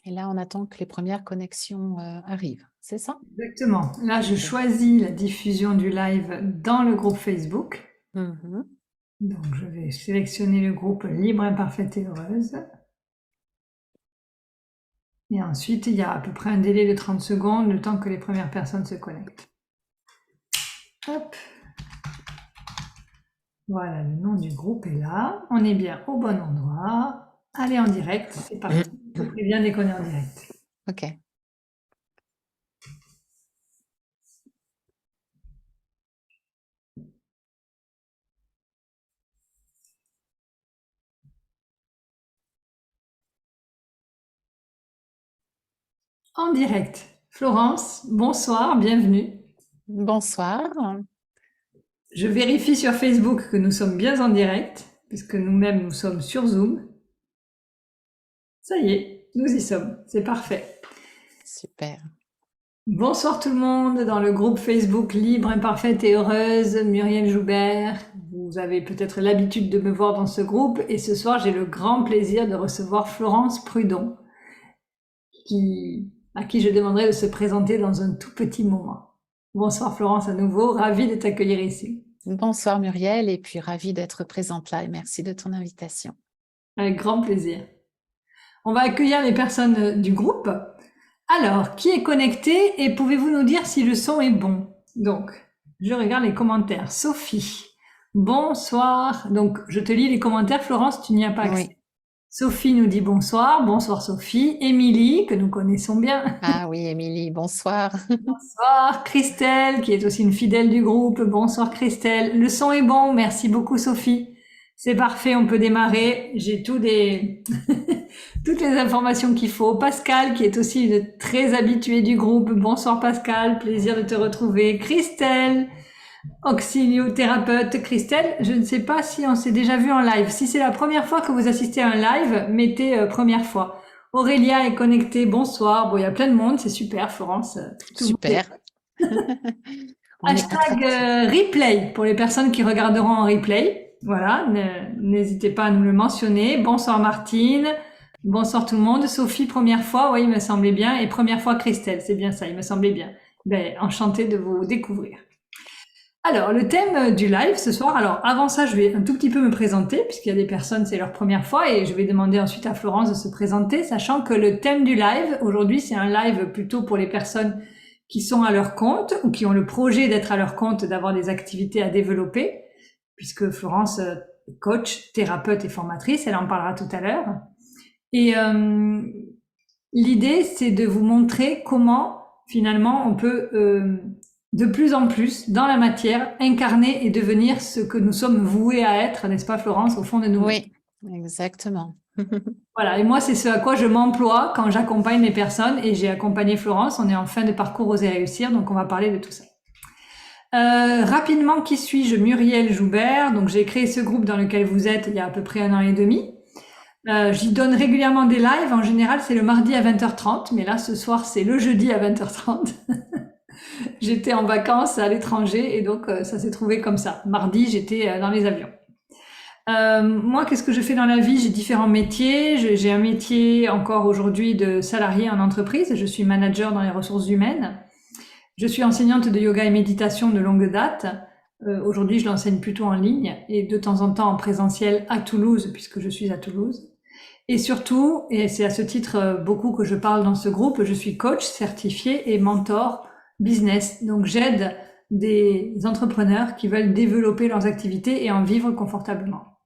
Et là, on attend que les premières connexions arrivent, c'est ça? Exactement. Là, je Ok. choisis la diffusion du live dans le groupe Facebook. Mhm. Donc, je vais sélectionner le groupe Libre, Imparfaite et Heureuse. Et ensuite, il y a à peu près un délai de 30 secondes, le temps que les premières personnes se connectent. Hop. Voilà, le nom du groupe est là. On est bien au bon endroit. Allez en direct, c'est parti. Je vous préviens dès qu'on est en direct. Ok. En direct. Florence, bonsoir, bienvenue. Bonsoir. Je vérifie sur Facebook que nous sommes bien en direct, puisque nous-mêmes nous sommes sur Zoom. Ça y est, nous y sommes, c'est parfait. Super. Bonsoir tout le monde dans le groupe Facebook Libre, Imparfaite et Heureuse, Muriel Joubert. Vous avez peut-être l'habitude de me voir dans ce groupe et ce soir j'ai le grand plaisir de recevoir Florence Prudon, à qui je demanderai de se présenter dans un tout petit moment. Bonsoir Florence à nouveau, ravie de t'accueillir ici. Bonsoir Muriel, et puis ravie d'être présente là et merci de ton invitation. Avec grand plaisir. On va accueillir les personnes du groupe. Alors, qui est connecté et pouvez-vous nous dire si le son est bon? Donc, je regarde les commentaires. Sophie, bonsoir. Donc, je te lis les commentaires. Florence, tu n'y as pas accès. Oui. Sophie nous dit bonsoir. Bonsoir Sophie. Émilie, que nous connaissons bien. Ah oui, Émilie, bonsoir. Bonsoir. Christelle, qui est aussi une fidèle du groupe. Bonsoir Christelle. Le son est bon. Merci beaucoup Sophie. C'est parfait, on peut démarrer. J'ai toutes les informations qu'il faut. Pascal, qui est aussi une très habituée du groupe. Bonsoir Pascal, plaisir de te retrouver. Christelle, auxiliothérapeute. Christelle, je ne sais pas si on s'est déjà vu en live. Si c'est la première fois que vous assistez à un live, mettez première fois. Aurélia est connectée, bonsoir. Bon, il y a plein de monde, c'est super, Florence. Tout le monde est... Super. On est Hashtag attractif. replay pour les personnes qui regarderont en replay. Voilà, n'hésitez pas à nous le mentionner. Bonsoir Martine. Bonsoir tout le monde. Sophie, première fois, oui, il me semblait bien. Et première fois Christelle, c'est bien ça, il me semblait bien. Ben, enchantée de vous découvrir. Alors, le thème du live ce soir, alors avant ça, je vais un tout petit peu me présenter, puisqu'il y a des personnes, c'est leur première fois, et je vais demander ensuite à Florence de se présenter, sachant que le thème du live, aujourd'hui, c'est un live plutôt pour les personnes qui sont à leur compte, ou qui ont le projet d'être à leur compte, d'avoir des activités à développer, puisque Florence est coach, thérapeute et formatrice, elle en parlera tout à l'heure. Et l'idée, c'est de vous montrer comment, finalement, on peut... de plus en plus, dans la matière, incarner et devenir ce que nous sommes voués à être, n'est-ce pas Florence, au fond de nous-mêmes. Oui, exactement. Voilà, et moi c'est ce à quoi je m'emploie quand j'accompagne les personnes, et j'ai accompagné Florence, on est en fin de parcours Oser réussir, donc on va parler de tout ça. Rapidement, qui suis-je? Muriel Joubert, donc j'ai créé ce groupe dans lequel vous êtes il y a à peu près 1 an et demi. J'y donne régulièrement des lives, en général c'est le mardi à 20h30, mais là ce soir c'est le jeudi à 20h30. J'étais en vacances à l'étranger et donc ça s'est trouvé comme ça. Mardi, j'étais dans les avions. Moi, qu'est-ce que je fais dans la vie? J'ai différents métiers. J'ai un métier encore aujourd'hui de salarié en entreprise. Je suis manager dans les ressources humaines. Je suis enseignante de yoga et méditation de longue date. Aujourd'hui, je l'enseigne plutôt en ligne et de temps en temps en présentiel à Toulouse, puisque je suis à Toulouse. Et surtout, et c'est à ce titre beaucoup que je parle dans ce groupe, je suis coach certifié et mentor business. Donc j'aide des entrepreneurs qui veulent développer leurs activités et en vivre confortablement.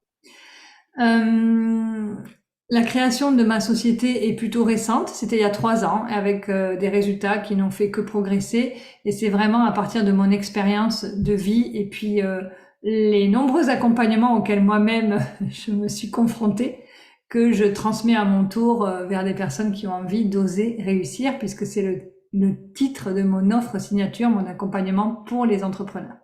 La création de ma société est plutôt récente, c'était il y a 3 ans, avec des résultats qui n'ont fait que progresser. Et c'est vraiment à partir de mon expérience de vie et puis les nombreux accompagnements auxquels moi-même je me suis confrontée que je transmets à mon tour vers des personnes qui ont envie d'oser réussir, puisque c'est le titre de mon offre signature, mon accompagnement pour les entrepreneurs.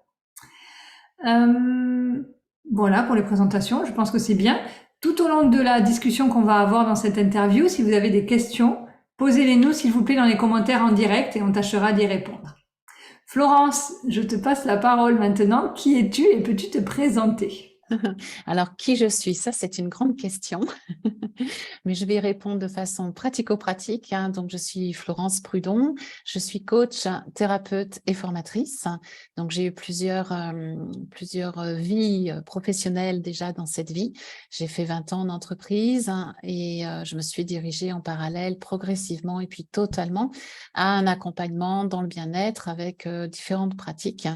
Voilà pour les présentations, je pense que c'est bien. Tout au long de la discussion qu'on va avoir dans cette interview, si vous avez des questions, posez-les-nous s'il vous plaît dans les commentaires en direct et on tâchera d'y répondre. Florence, je te passe la parole maintenant. Qui es-tu et peux-tu te présenter? Alors, qui je suis? Ça, c'est une grande question, mais je vais y répondre de façon pratico-pratique, hein. Donc, je suis Florence Prudon, je suis coach, thérapeute et formatrice. Donc, j'ai eu plusieurs vies professionnelles déjà dans cette vie. J'ai fait 20 ans d'entreprise, hein, et je me suis dirigée en parallèle progressivement et puis totalement à un accompagnement dans le bien-être avec différentes pratiques.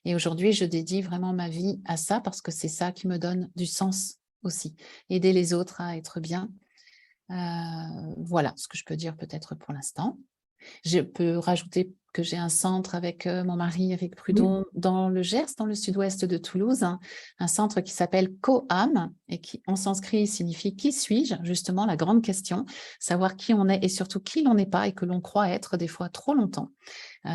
Et aujourd'hui, je dédie vraiment ma vie à ça parce que c'est ça qui me donne du sens aussi. Aider les autres à être bien. Voilà ce que je peux dire peut-être pour l'instant. Je peux rajouter que j'ai un centre avec mon mari, Eric Oui. Prudon, dans le Gers, dans le sud-ouest de Toulouse, hein, un centre qui s'appelle COAM et qui, en sanskrit, signifie « Qui suis-je ?» Justement, la grande question, savoir qui on est et surtout qui l'on n'est pas et que l'on croit être des fois trop longtemps.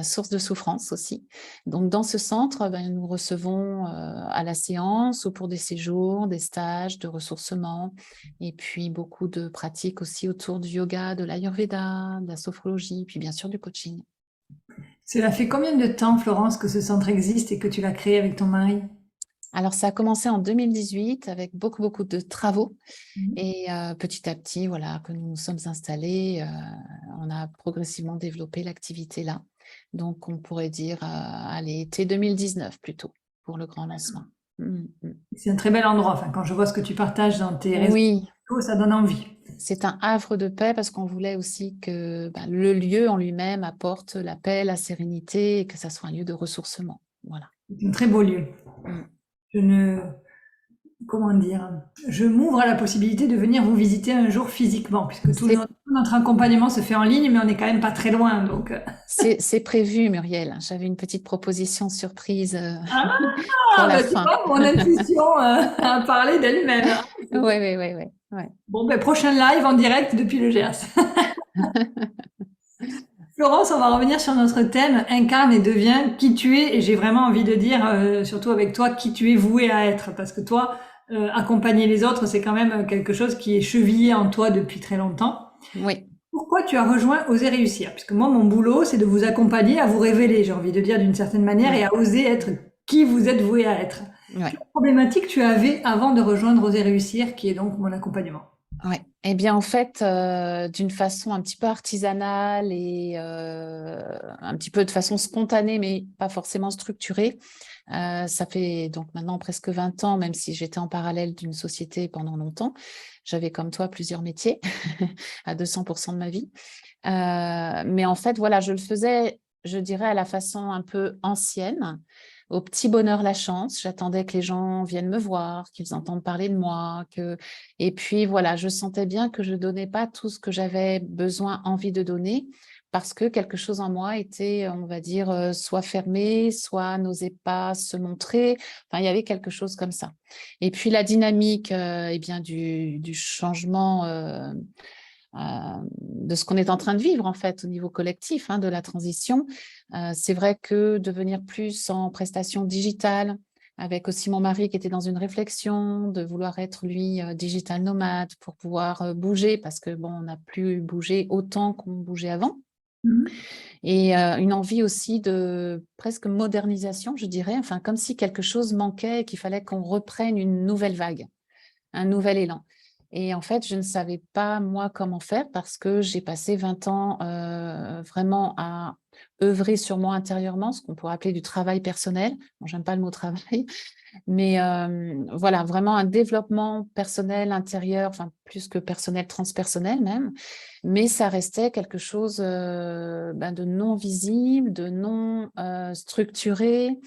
Source de souffrance aussi. Donc, dans ce centre, nous recevons à la séance ou pour des séjours, des stages de ressourcement et puis beaucoup de pratiques aussi autour du yoga, de l'ayurveda, de la sophrologie, puis bien sûr du coaching. Cela fait combien de temps, Florence, que ce centre existe et que tu l'as créé avec ton mari? Alors, ça a commencé en 2018 avec beaucoup de travaux Mhm. et petit à petit, voilà, que nous nous sommes installés, on a progressivement développé l'activité là. Donc, on pourrait dire, allez, été 2019 plutôt pour le grand lancement. C'est un très bel endroit. Enfin, quand je vois ce que tu partages dans tes réseaux Oui, sociaux, ça donne envie. c'est un havre de paix parce qu'on voulait aussi que le lieu en lui-même apporte la paix, la sérénité et que ça soit un lieu de ressourcement. Voilà. C'est un très beau lieu. Mm. Je ne, comment dire, je m'ouvre à la possibilité de venir vous visiter un jour physiquement, puisque tout C'est notre accompagnement se fait en ligne, mais on n'est quand même pas très loin, donc. c'est prévu, Muriel. J'avais une petite proposition surprise pour Ah, la bah, tu fin. vois, mon intuition a parlé d'elle-même, hein. Oui, oui, oui, oui. Ouais. Bon, ben, prochain live en direct depuis le Gers. Florence, on va revenir sur notre thème, incarne et deviens qui tu es. Et j'ai vraiment envie de dire, surtout avec toi, qui tu es voué à être. Parce que toi, accompagner les autres, c'est quand même quelque chose qui est chevillé en toi depuis très longtemps. Oui. Pourquoi tu as rejoint Oser réussir? Puisque moi, mon boulot, c'est de vous accompagner à vous révéler, j'ai envie de dire d'une certaine manière, et à oser être qui vous êtes voué à être. Ouais. Quelle problématique tu avais avant de rejoindre Oser réussir, qui est donc mon accompagnement? Ouais. Eh bien, en fait, d'une façon un petit peu artisanale et un petit peu de façon spontanée, mais pas forcément structurée, ça fait donc maintenant presque 20 ans, même si j'étais en parallèle d'une société pendant longtemps. J'avais comme toi plusieurs métiers à 200% de ma vie. Mais en fait, voilà, je le faisais, je dirais, à la façon un peu ancienne, au petit bonheur la chance. J'attendais que les gens viennent me voir, qu'ils entendent parler de moi. Et puis, voilà, je sentais bien que je ne donnais pas tout ce que j'avais besoin, envie de donner, parce que quelque chose en moi était, on va dire, soit fermé, soit n'osait pas se montrer. Enfin, il y avait quelque chose comme ça. Et puis, la dynamique eh bien, du changement de ce qu'on est en train de vivre, en fait, au niveau collectif, hein, de la transition. C'est vrai que devenir plus en prestation digitale, avec aussi mon mari qui était dans une réflexion de vouloir être, lui, digital nomade pour pouvoir bouger, parce que, bon, on n'a plus bougé autant qu'on bougeait avant. Mhm. Et une envie aussi de presque modernisation, je dirais, enfin, comme si quelque chose manquait et qu'il fallait qu'on reprenne une nouvelle vague, un nouvel élan. Et en fait, je ne savais pas, moi, comment faire parce que j'ai passé 20 ans vraiment à œuvrer sur moi intérieurement, ce qu'on pourrait appeler du travail personnel. Bon, j'aime pas le mot travail, mais voilà, vraiment un développement personnel intérieur, enfin plus que personnel, transpersonnel même. Mais ça restait quelque chose de non visible, de non structuré.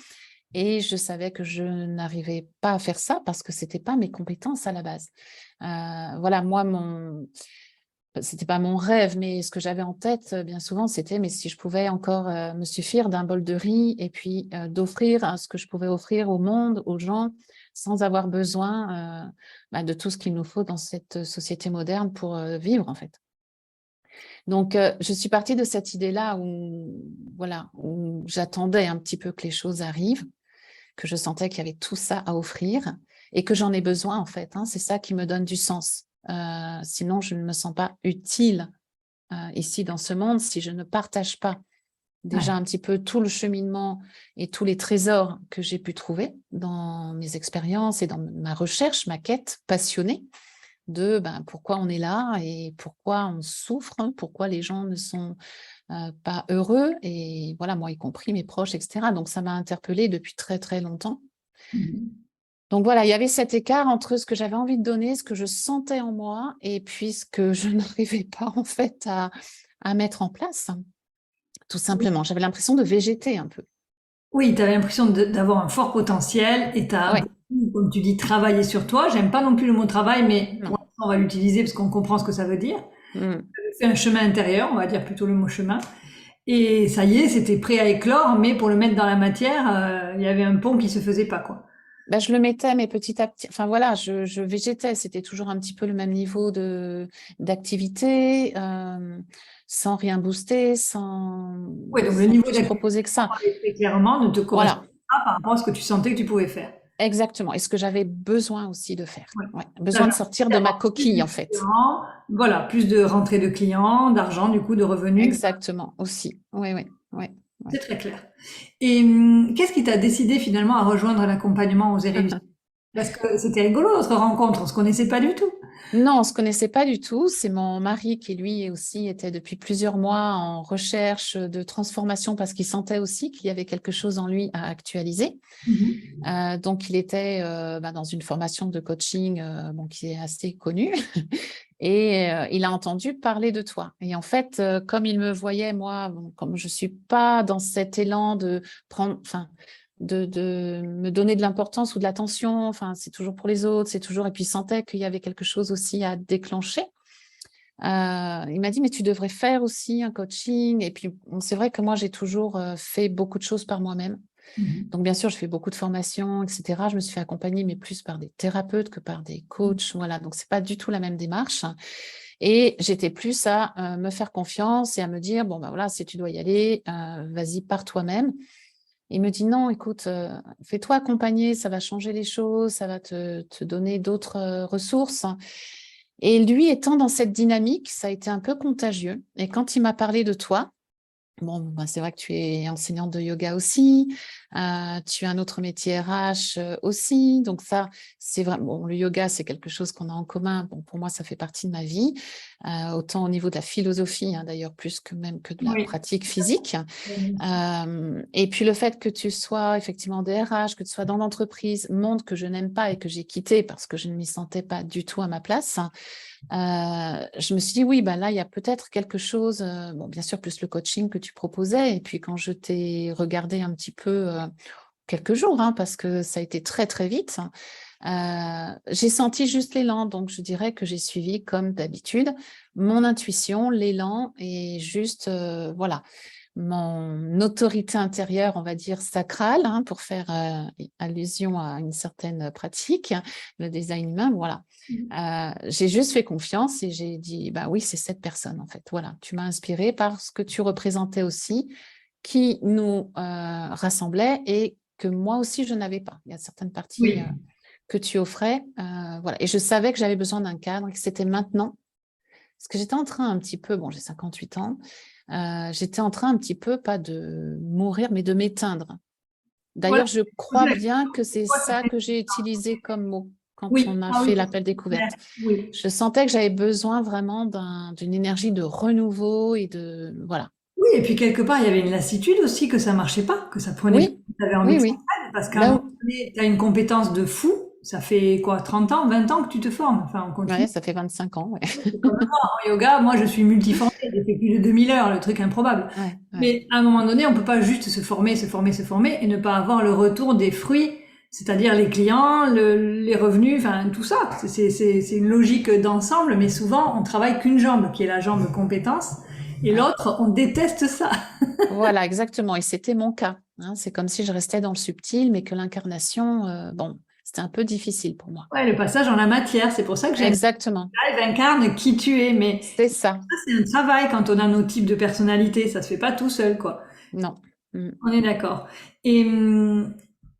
Et je savais que je n'arrivais pas à faire ça parce que c'était pas mes compétences à la base. Voilà, moi, c'était pas mon rêve, mais ce que j'avais en tête, bien souvent, c'était mais si je pouvais encore me suffire d'un bol de riz et puis d'offrir ce que je pouvais offrir au monde, aux gens, sans avoir besoin de tout ce qu'il nous faut dans cette société moderne pour vivre, en fait. Donc, je suis partie de cette idée-là où, voilà, où j'attendais un petit peu que les choses arrivent, que je sentais qu'il y avait tout ça à offrir et que j'en ai besoin, en fait, hein. C'est ça qui me donne du sens. Sinon, je ne me sens pas utile ici dans ce monde si je ne partage pas déjà un petit peu tout le cheminement et tous les trésors que j'ai pu trouver dans mes expériences et dans ma recherche, ma quête passionnée de pourquoi on est là et pourquoi on souffre, hein, pourquoi les gens ne sont pas heureux, et voilà, moi y compris mes proches, etc. Donc ça m'a interpellée depuis très très longtemps. Donc voilà, il y avait cet écart entre ce que j'avais envie de donner, ce que je sentais en moi, et puis ce que je n'arrivais pas en fait à mettre en place, tout simplement. J'avais l'impression de végéter un peu. Oui, tu avais l'impression d'avoir un fort potentiel et tu as Ouais, beaucoup, comme tu dis, travaillé sur toi. J'aime pas non plus le mot travail, mais pour non. l'instant, on va l'utiliser parce qu'on comprend ce que ça veut dire. Mm. Tu fait un chemin intérieur, on va dire plutôt le mot chemin. Et ça y est, c'était prêt à éclore, mais pour le mettre dans la matière, il y avait un pont qui se faisait pas, quoi. Je le mettais, mais petit à petit, enfin voilà, je végétais, c'était toujours un petit peu le même niveau d'activité, sans rien booster, Oui, donc le sans niveau plus d'activité, proposer que ça. très clairement, ne te correspond Voilà, pas par rapport à ce que tu sentais que tu pouvais faire. exactement. Et ce que j'avais besoin aussi de faire. Ouais. Ouais, besoin de sortir de ma D'avoir plus coquille, de en fait. clients, voilà, plus de rentrées de clients, d'argent, du coup, de revenus. Exactement, aussi. Oui, oui, oui. C'est très clair. Et qu'est-ce qui t'a décidé finalement à rejoindre l'accompagnement Oser réussir? Parce que c'était rigolo notre rencontre, on se connaissait pas du tout. Non, on ne se connaissait pas du tout. C'est mon mari qui, lui aussi, était depuis plusieurs mois en recherche de transformation parce qu'il sentait aussi qu'il y avait quelque chose en lui à actualiser. Mhm. Donc, il était dans une formation de coaching qui est assez connue et il a entendu parler de toi. Et en fait, comme il me voyait, moi, comme je ne suis pas dans cet élan de prendre, enfin, de me donner de l'importance ou de l'attention, enfin, c'est toujours pour les autres, c'est toujours. Et puis, il sentait qu'il y avait quelque chose aussi à déclencher. Il m'a dit, mais tu devrais faire aussi un coaching. Et puis, c'est vrai que moi, j'ai toujours fait beaucoup de choses par moi-même. Mhm. Donc, bien sûr, je fais beaucoup de formations, etc. Je me suis fait accompagner, mais plus par des thérapeutes que par des coachs. Voilà, donc c'est pas du tout la même démarche. Et j'étais plus à me faire confiance et à me dire, bon, voilà, si tu dois y aller, vas-y par toi-même. Il me dit, non, écoute, fais-toi accompagner, ça va changer les choses, ça va te donner d'autres ressources. Et lui, étant dans cette dynamique, ça a été un peu contagieux. Et quand il m'a parlé de toi, bon, c'est vrai que tu es enseignante de yoga aussi, tu as un autre métier RH aussi, donc ça, c'est vrai. Bon, le yoga, c'est quelque chose qu'on a en commun. Bon, pour moi, ça fait partie de ma vie, autant au niveau de la philosophie, hein, d'ailleurs, plus que même que de la Oui. pratique physique. Et puis le fait que tu sois effectivement DRH, que tu sois dans l'entreprise, monde que je n'aime pas et que j'ai quitté parce que je ne m'y sentais pas du tout à ma place. Je me suis dit, oui, là, il y a peut-être quelque chose, bon, bien sûr, plus le coaching que tu proposais. Et puis, quand je t'ai regardé un petit peu, quelques jours, hein, parce que ça a été très, très vite, j'ai senti juste l'élan. Donc, je dirais que j'ai suivi, comme d'habitude, mon intuition, l'élan et juste, voilà, mon autorité intérieure, on va dire sacrale, hein, pour faire allusion à une certaine pratique, le design humain, voilà. J'ai juste fait confiance et j'ai dit, bah oui, c'est cette personne en fait. Voilà, tu m'as inspirée par ce que tu représentais aussi, qui nous rassemblait et que moi aussi je n'avais pas. Il y a certaines parties Oui. que tu offrais, voilà. Et je savais que j'avais besoin d'un cadre et que c'était maintenant. Parce que j'étais en train un petit peu, bon, j'ai 58 ans, j'étais en train un petit peu, pas de mourir, mais de m'éteindre. Voilà. D'ailleurs, je crois bien que c'est ça que j'ai utilisé comme mot quand on Oui. m'a Ah oui, fait c'est l'appel clair. découverte. Oui. Je sentais que j'avais besoin vraiment d'une énergie de renouveau et de... Voilà. Oui, et puis quelque part, il y avait une lassitude aussi que ça marchait pas, que ça prenait plus, Oui, tu avais envie oui, que ça oui. prenne, parce qu'à un Là moment où... donné, tu as une compétence de fou, ça fait quoi, 30 ans, 20 ans que tu te formes, enfin, on Ouais, continue. ça fait 25 ans. Ouais, C'est comme moi, en yoga, moi je suis multiformée, j'ai fait plus de 2000 heures, le truc improbable. ouais, ouais. Mais à un moment donné, on peut pas juste se former, se former, se former et ne pas avoir le retour des fruits, c'est-à-dire les clients, les revenus, enfin tout ça. C'est une logique d'ensemble, mais souvent on travaille qu'une jambe, qui est la jambe compétence, et Ouais. l'autre, on déteste ça. Voilà, exactement. Et c'était mon cas, hein. C'est comme si je restais dans le subtil, mais que l'incarnation, bon, c'était un peu difficile pour moi. Ouais, le passage en la matière, c'est pour ça que j'aime. Exactement. Live incarne qui tu es, mais C'est ça. ça c'est un travail quand on a nos types de personnalités, ça se fait pas tout seul, quoi. Non. Mm. On est d'accord. Et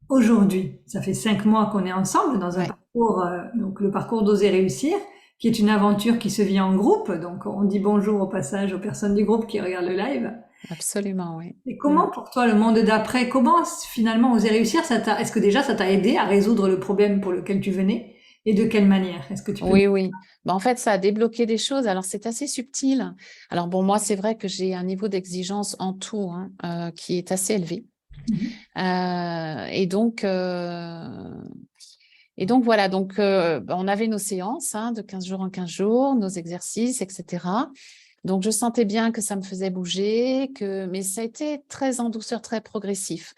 aujourd'hui, ça fait 5 mois qu'on est ensemble dans un Ouais. parcours, donc le parcours d'Oser réussir, qui est une aventure qui se vit en groupe. Donc on dit bonjour au passage aux personnes du groupe qui regardent le live. absolument, oui. Et comment pour toi le monde d'après, comment finalement oser réussir, est-ce que déjà ça t'a aidé à résoudre le problème pour lequel tu venais et de quelle manière? Est-ce que tu peux nous... Oui, oui. Bah, en fait, ça a débloqué des choses. Alors, c'est assez subtil. Alors, bon, moi, c'est vrai que j'ai un niveau d'exigence en tout, hein, qui est assez élevé. Mhm. Et donc, voilà. Donc, bah, on avait nos séances, hein, de 15 jours en 15 jours, nos exercices, etc. Donc, je sentais bien que ça me faisait bouger, mais ça a été très en douceur, très progressif.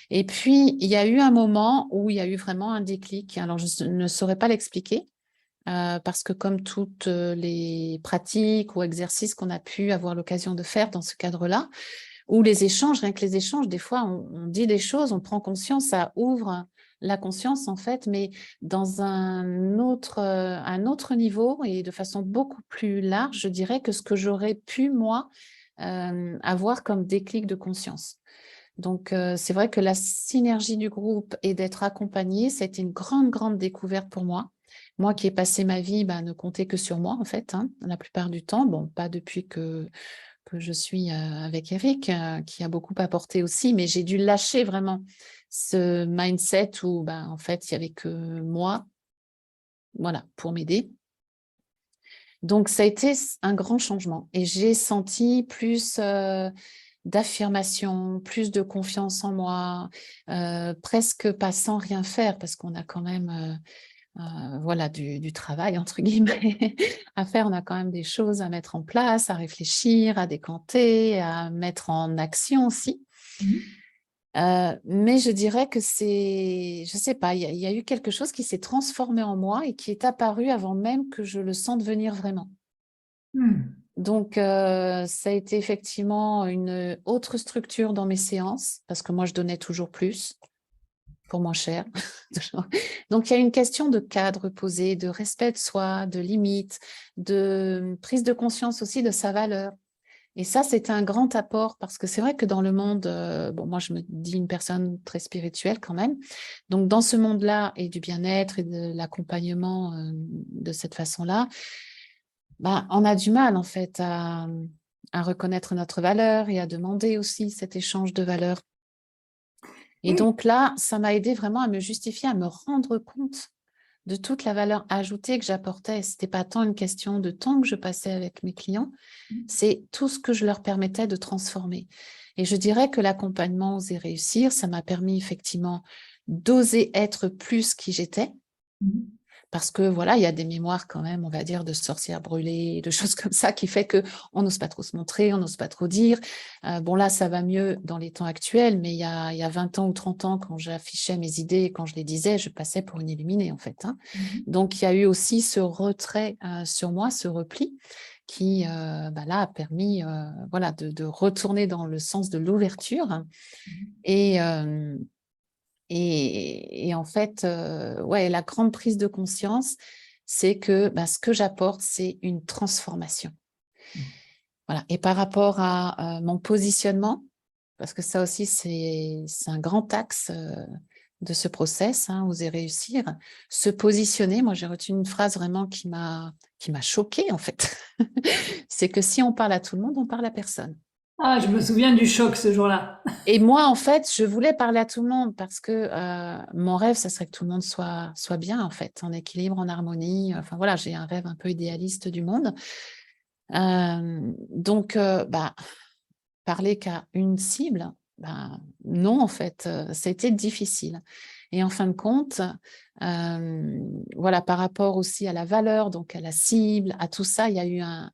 Et puis, il y a eu un moment où il y a eu vraiment un déclic. Alors, je ne saurais pas l'expliquer. Parce que comme toutes les pratiques ou exercices qu'on a pu avoir l'occasion de faire dans ce cadre-là, ou les échanges, rien que les échanges, des fois on dit des choses, on prend conscience, ça ouvre la conscience en fait, mais dans un autre niveau et de façon beaucoup plus large, je dirais, que ce que j'aurais pu, moi, avoir comme déclic de conscience. Donc, c'est vrai que la synergie du groupe et d'être accompagnée, c'était une grande, grande découverte pour moi. Moi qui ai passé ma vie à ne compter que sur moi, en fait, hein, la plupart du temps. Bon, pas depuis que je suis avec Eric, qui a beaucoup apporté aussi, mais j'ai dû lâcher vraiment ce mindset où, en fait, il n'y avait que moi, voilà, pour m'aider. Donc, ça a été un grand changement et j'ai senti plus d'affirmation, plus de confiance en moi, presque pas sans rien faire parce qu'on a quand même voilà, du travail, entre guillemets, à faire. On a quand même des choses à mettre en place, à réfléchir, à décanter, à mettre en action aussi. Mhm. Mais je dirais que je sais pas, il y a eu quelque chose qui s'est transformé en moi et qui est apparu avant même que je le sente venir vraiment. Hmm. Donc, ça a été effectivement une autre structure dans mes séances, parce que moi, je donnais toujours plus pour moins cher. Donc, il y a une question de cadre posé, de respect de soi, de limite, de prise de conscience aussi de sa valeur. Et ça, c'était un grand apport parce que c'est vrai que dans le monde, bon, moi, je me dis une personne très spirituelle quand même. Donc, dans ce monde-là et du bien-être et de l'accompagnement de cette façon-là, on a du mal en fait à reconnaître notre valeur et à demander aussi cet échange de valeurs. Et Oui. donc là, ça m'a aidé vraiment à me justifier, à me rendre compte de toute la valeur ajoutée que j'apportais. Ce n'était pas tant une question de temps que je passais avec mes clients, c'est tout ce que je leur permettais de transformer. Et je dirais que l'accompagnement Oser réussir, ça m'a permis effectivement d'oser être plus qui j'étais. Mhm. Parce que voilà, il y a des mémoires quand même, on va dire, de sorcières brûlées, de choses comme ça, qui fait qu'on n'ose pas trop se montrer, on n'ose pas trop dire. Bon, là, ça va mieux dans les temps actuels, mais il y a 20 ans ou 30 ans, quand j'affichais mes idées, quand je les disais, je passais pour une illuminée, en fait, hein. Mhm. Donc, il y a eu aussi ce retrait sur moi, ce repli, qui, là, a permis voilà, de retourner dans le sens de l'ouverture. Et, et en fait, ouais, la grande prise de conscience, c'est que ce que j'apporte, c'est une transformation. Voilà. Et par rapport à mon positionnement, parce que ça aussi, c'est un grand axe de ce process, hein, oser réussir, se positionner. Moi, j'ai retenu une phrase vraiment qui m'a choquée, en fait. C'est que si on parle à tout le monde, on parle à personne. Ah, je me souviens du choc ce jour-là. Et moi, en fait, je voulais parler à tout le monde parce que mon rêve, ça serait que tout le monde soit bien, en fait, en équilibre, en harmonie. Enfin, voilà, j'ai un rêve un peu idéaliste du monde. Donc, parler qu'à une cible, non, en fait, ça a été difficile. Et en fin de compte, voilà, par rapport aussi à la valeur, donc à la cible, à tout ça, il y a eu un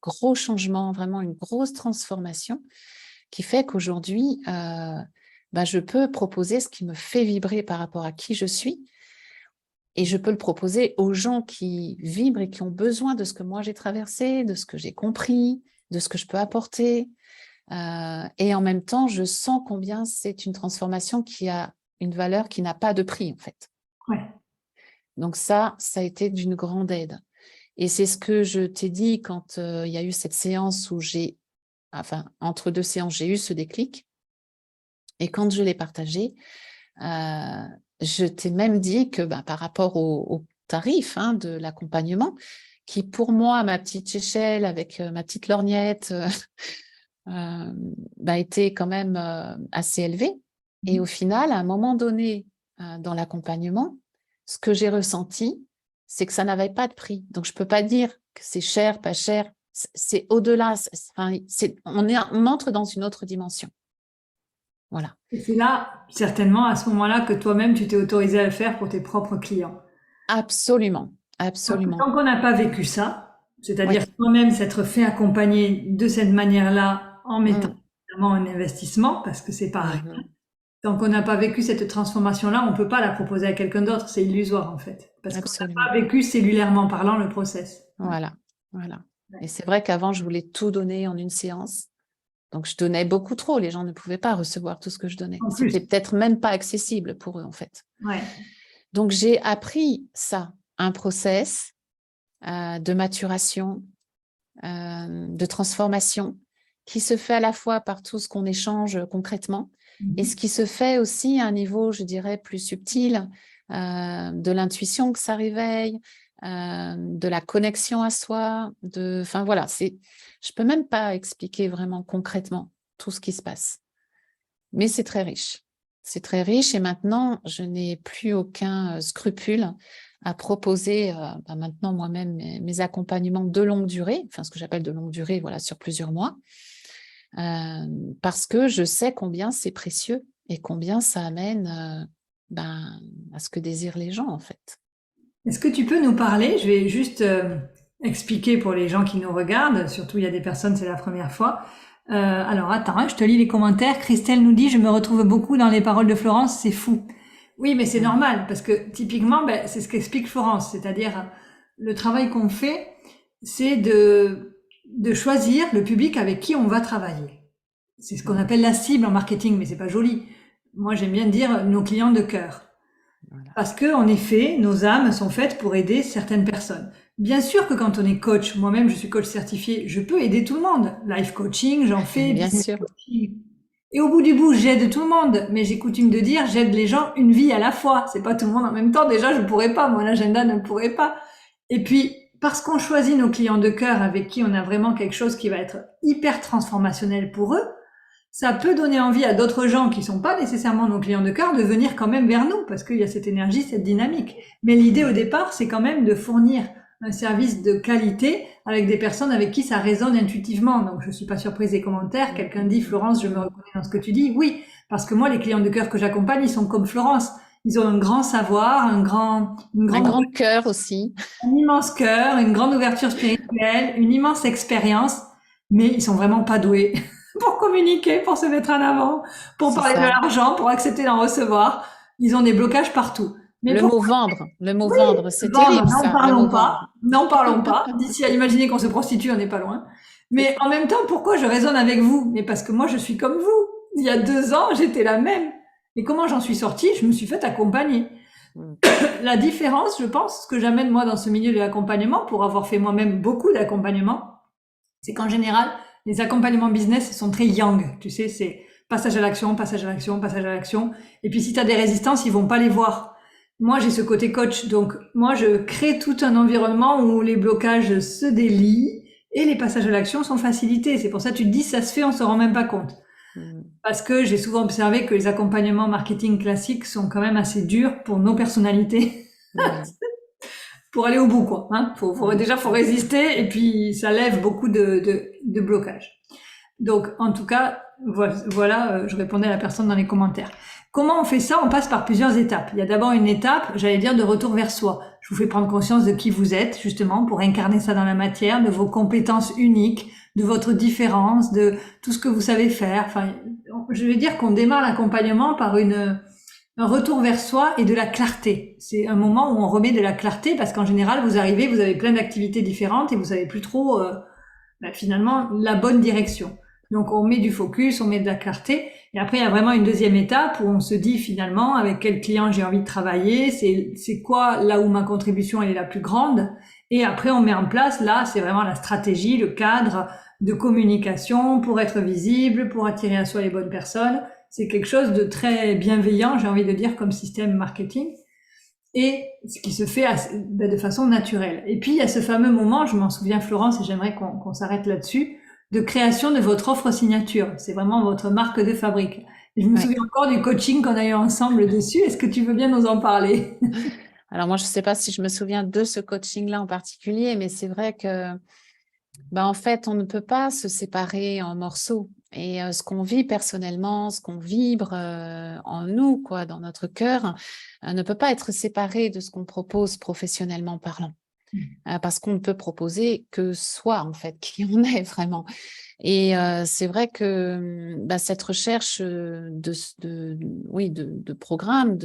gros changement, vraiment une grosse transformation qui fait qu'aujourd'hui, je peux proposer ce qui me fait vibrer par rapport à qui je suis et je peux le proposer aux gens qui vibrent et qui ont besoin de ce que moi j'ai traversé, de ce que j'ai compris, de ce que je peux apporter. Et en même temps, je sens combien c'est une transformation qui a une valeur qui n'a pas de prix, en fait. Ouais. Donc ça a été d'une grande aide. Et c'est ce que je t'ai dit quand il y a eu cette séance où entre deux séances, j'ai eu ce déclic. Et quand je l'ai partagé, je t'ai même dit que par rapport au tarif de l'accompagnement, qui pour moi, à ma petite échelle, avec ma petite lorgnette, était quand même assez élevé. Et au final, à un moment donné, dans l'accompagnement, ce que j'ai ressenti, c'est que ça n'avait pas de prix. Donc, je ne peux pas dire que c'est cher, pas cher. C'est au-delà. On entre dans une autre dimension. Voilà. Et c'est là, certainement, à ce moment-là, que toi-même, tu t'es autorisé à le faire pour tes propres clients. Absolument. Absolument. Tant qu'on n'a pas vécu ça, c'est-à-dire Oui. toi-même s'être fait accompagner de cette manière-là en mettant Mm. évidemment un investissement, parce que c'est pareil. Mhm. Tant qu'on n'a pas vécu cette transformation-là, on peut pas la proposer à quelqu'un d'autre. C'est illusoire, en fait. Parce qu'on n'a Absolument. pas vécu cellulairement parlant le process. Voilà. Voilà. Ouais. Et c'est vrai qu'avant, je voulais tout donner en une séance. Donc, je donnais beaucoup trop. Les gens ne pouvaient pas recevoir tout ce que je donnais. En plus. C'était peut-être même pas accessible pour eux, en fait. Ouais. Donc, j'ai appris ça, un process de maturation, de transformation, qui se fait à la fois par tout ce qu'on échange concrètement et ce qui se fait aussi à un niveau, je dirais, plus subtil, de l'intuition que ça réveille, de la connexion à soi. Enfin, voilà, je ne peux même pas expliquer vraiment concrètement tout ce qui se passe. Mais c'est très riche. C'est très riche et maintenant, je n'ai plus aucun scrupule à proposer maintenant moi-même mes accompagnements de longue durée, enfin ce que j'appelle de longue durée, voilà, sur plusieurs mois, parce que je sais combien c'est précieux et combien ça amène à ce que désirent les gens en fait. Est-ce que tu peux nous parler? Je vais juste expliquer pour les gens qui nous regardent, surtout il y a des personnes, c'est la première fois. Alors attends, hein, je te lis les commentaires. Christelle nous dit, je me retrouve beaucoup dans les paroles de Florence, c'est fou. Oui, mais c'est normal, parce que typiquement, c'est ce qu'explique Florence, c'est-à-dire le travail qu'on fait, c'est de choisir le public avec qui on va travailler. C'est ce qu'on appelle la cible en marketing, mais c'est pas joli. Moi, j'aime bien dire nos clients de cœur. Voilà. Parce que, en effet, nos âmes sont faites pour aider certaines personnes. Bien sûr que quand on est coach, moi-même je suis coach certifié, je peux aider tout le monde. Life coaching, j'en fais, Bien business sûr. coaching. Et au bout du bout, j'aide tout le monde. Mais j'ai coutume de dire, j'aide les gens une vie à la fois. C'est pas tout le monde en même temps. Déjà, je pourrais pas. Mon agenda ne pourrait pas. Et puis, parce qu'on choisit nos clients de cœur avec qui on a vraiment quelque chose qui va être hyper transformationnel pour eux, ça peut donner envie à d'autres gens qui sont pas nécessairement nos clients de cœur de venir quand même vers nous parce qu'il y a cette énergie, cette dynamique. Mais l'idée au départ, c'est quand même de fournir un service de qualité avec des personnes avec qui ça résonne intuitivement. Donc, je suis pas surprise des commentaires. Quelqu'un dit, Florence, je me reconnais dans ce que tu dis. Oui, parce que moi, les clients de cœur que j'accompagne, ils sont comme Florence. Ils ont un grand savoir, Un grand cœur aussi. un immense cœur, une grande ouverture spirituelle, une immense expérience, mais ils sont vraiment pas doués pour communiquer, pour se mettre en avant, pour parler de l'argent, pour accepter d'en recevoir. Ils ont des blocages partout. Mais le mot vendre, c'est terrible ça. N'en parlons pas. D'ici à imaginer qu'on se prostitue, on n'est pas loin. Mais en même temps, pourquoi je raisonne avec vous? Mais parce que moi, je suis comme vous. Il y a 2 ans, j'étais la même. Et comment j'en suis sortie? Je me suis fait accompagner. La différence, je pense, ce que j'amène moi dans ce milieu de l'accompagnement, pour avoir fait moi-même beaucoup d'accompagnement, c'est qu'en général, les accompagnements business sont très yang. Tu sais, c'est passage à l'action, passage à l'action, passage à l'action. Et puis si tu as des résistances, ils vont pas les voir. Moi, j'ai ce côté coach. Donc, moi, je crée tout un environnement où les blocages se délient et les passages à l'action sont facilités. C'est pour ça que tu te dis, ça se fait, on se rend même pas compte. Parce que j'ai souvent observé que les accompagnements marketing classiques sont quand même assez durs pour nos personnalités. Pour aller au bout, quoi. Hein. Déjà, faut résister et puis ça lève beaucoup de blocages. Donc, en tout cas, voilà, je répondais à la personne dans les commentaires. Comment on fait ça? On passe par plusieurs étapes. Il y a d'abord une étape, j'allais dire, de retour vers soi. Je vous fais prendre conscience de qui vous êtes, justement, pour incarner ça dans la matière, de vos compétences uniques, de votre différence, de tout ce que vous savez faire. Enfin, je vais dire qu'on démarre l'accompagnement par un retour vers soi et de la clarté. C'est un moment où on remet de la clarté parce qu'en général, vous arrivez, vous avez plein d'activités différentes et vous savez plus trop, finalement, la bonne direction. Donc, on met du focus, on met de la clarté. Et après, il y a vraiment une deuxième étape où on se dit finalement avec quel client j'ai envie de travailler, c'est quoi là où ma contribution elle est la plus grande. Et après, on met en place, là, c'est vraiment la stratégie, le cadre de communication pour être visible, pour attirer à soi les bonnes personnes. C'est quelque chose de très bienveillant, j'ai envie de dire, comme système marketing. Et ce qui se fait de façon naturelle. Et puis, il y a ce fameux moment, je m'en souviens Florence, et j'aimerais qu'on s'arrête là-dessus, de création de votre offre signature. C'est vraiment votre marque de fabrique. Et je me Ouais. souviens encore du coaching qu'on a eu ensemble dessus. Est-ce que tu veux bien nous en parler? Alors moi, je ne sais pas si je me souviens de ce coaching-là en particulier, mais c'est vrai que, en fait, on ne peut pas se séparer en morceaux. Et ce qu'on vit personnellement, ce qu'on vibre en nous, quoi, dans notre cœur, ne peut pas être séparé de ce qu'on propose professionnellement parlant. Parce qu'on ne peut proposer que soi, en fait, qui on est vraiment. Et c'est vrai que cette recherche oui, de programmes,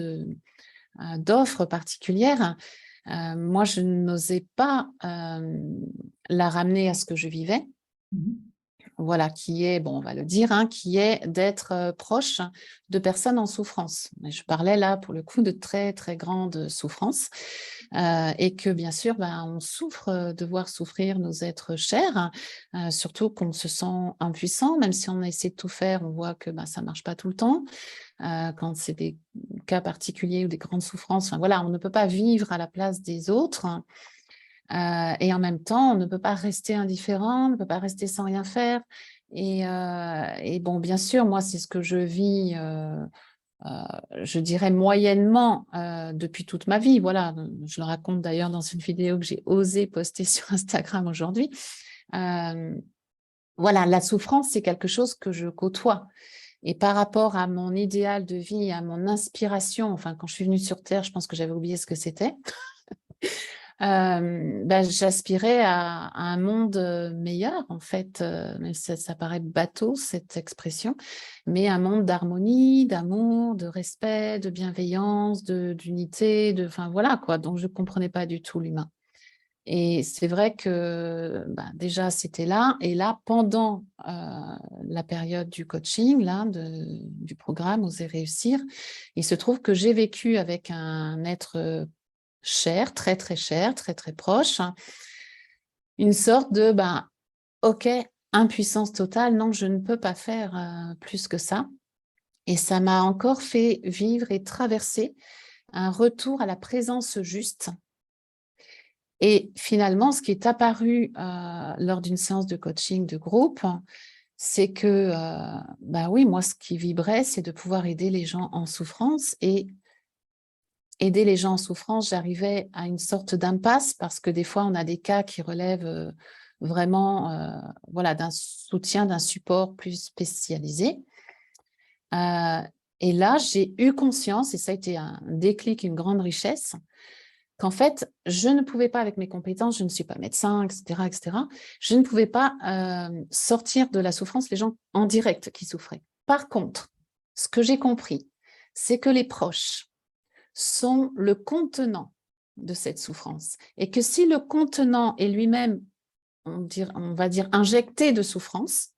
d'offres particulières, moi, je n'osais pas la ramener à ce que je vivais. Voilà, qui est, bon, on va le dire, hein, qui est d'être proche de personnes en souffrance. Mais je parlais là, pour le coup, de très, très grande souffrance. Et que, bien sûr, on souffre de voir souffrir nos êtres chers, surtout qu'on se sent impuissant, même si on essaie de tout faire, on voit que ça ne marche pas tout le temps. Quand c'est des cas particuliers ou des grandes souffrances, enfin, voilà, on ne peut pas vivre à la place des autres. Et en même temps, on ne peut pas rester indifférent, on ne peut pas rester sans rien faire. Et bon, bien sûr, moi, c'est ce que je vis, je dirais moyennement depuis toute ma vie. Voilà, je le raconte d'ailleurs dans une vidéo que j'ai osé poster sur Instagram aujourd'hui. Voilà, la souffrance, c'est quelque chose que je côtoie. Et par rapport à mon idéal de vie, à mon inspiration, enfin, quand je suis venue sur Terre, je pense que j'avais oublié ce que c'était. J'aspirais à un monde meilleur, en fait, même si ça paraît bateau, cette expression, mais un monde d'harmonie, d'amour, de respect, de bienveillance, d'unité, enfin voilà quoi, donc je ne comprenais pas du tout l'humain. Et c'est vrai que déjà c'était là, et là pendant la période du coaching, là, du programme Oser réussir, il se trouve que j'ai vécu avec un être cher, très très cher, très très proche, une sorte de ok, impuissance totale, non, je ne peux pas faire plus que ça. Et ça m'a encore fait vivre et traverser un retour à la présence juste. Et finalement, ce qui est apparu lors d'une séance de coaching de groupe, c'est que, oui, moi, ce qui vibrait, c'est de pouvoir aider les gens en souffrance. Et aider les gens en souffrance, j'arrivais à une sorte d'impasse parce que des fois, on a des cas qui relèvent vraiment voilà, d'un soutien, d'un support plus spécialisé. Et là, j'ai eu conscience, et ça a été un déclic, une grande richesse, qu'en fait, je ne pouvais pas, avec mes compétences, je ne suis pas médecin, etc., etc., je ne pouvais pas sortir de la souffrance les gens en direct qui souffraient. Par contre, ce que j'ai compris, c'est que les proches sont le contenant de cette souffrance. Et que si le contenant est lui-même, on va dire, injecté de souffrance,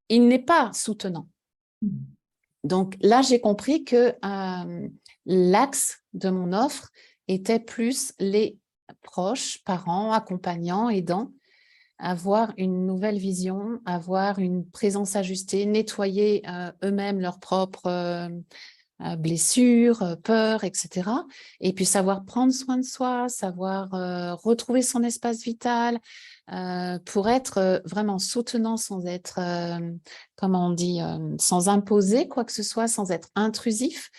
il n'est pas soutenant. Donc là, j'ai compris que l'axe de mon offre était plus les proches, parents, accompagnants, aidants, avoir une nouvelle vision, avoir une présence ajustée, nettoyer eux-mêmes leurs propres blessures, peurs, etc. Et puis savoir prendre soin de soi, savoir retrouver son espace vital pour être vraiment soutenant sans être, comment on dit, sans imposer quoi que ce soit, sans être intrusif.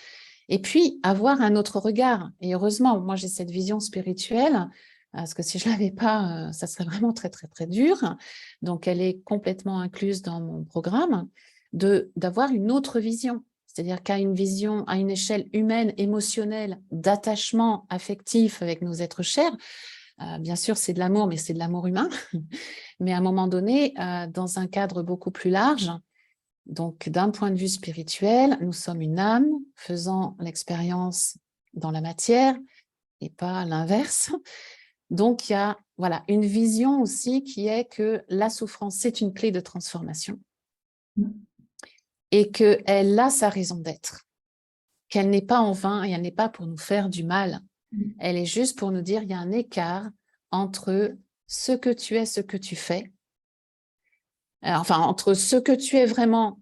Et puis avoir un autre regard. Et heureusement, moi j'ai cette vision spirituelle, parce que si je ne l'avais pas, ça serait vraiment très, très, très dur. Donc elle est complètement incluse dans mon programme, d'avoir une autre vision. C'est-à-dire qu'à une vision, à une échelle humaine, émotionnelle, d'attachement affectif avec nos êtres chers, bien sûr, c'est de l'amour, mais c'est de l'amour humain. Mais à un moment donné, dans un cadre beaucoup plus large, donc d'un point de vue spirituel, nous sommes une âme faisant l'expérience dans la matière et pas l'inverse. Donc, il y a voilà, une vision aussi qui est que la souffrance, c'est une clé de transformation et qu'elle a sa raison d'être. Qu'elle n'est pas en vain et elle n'est pas pour nous faire du mal. Elle est juste pour nous dire qu'il y a un écart entre ce que tu es, ce que tu fais, enfin entre ce que tu es vraiment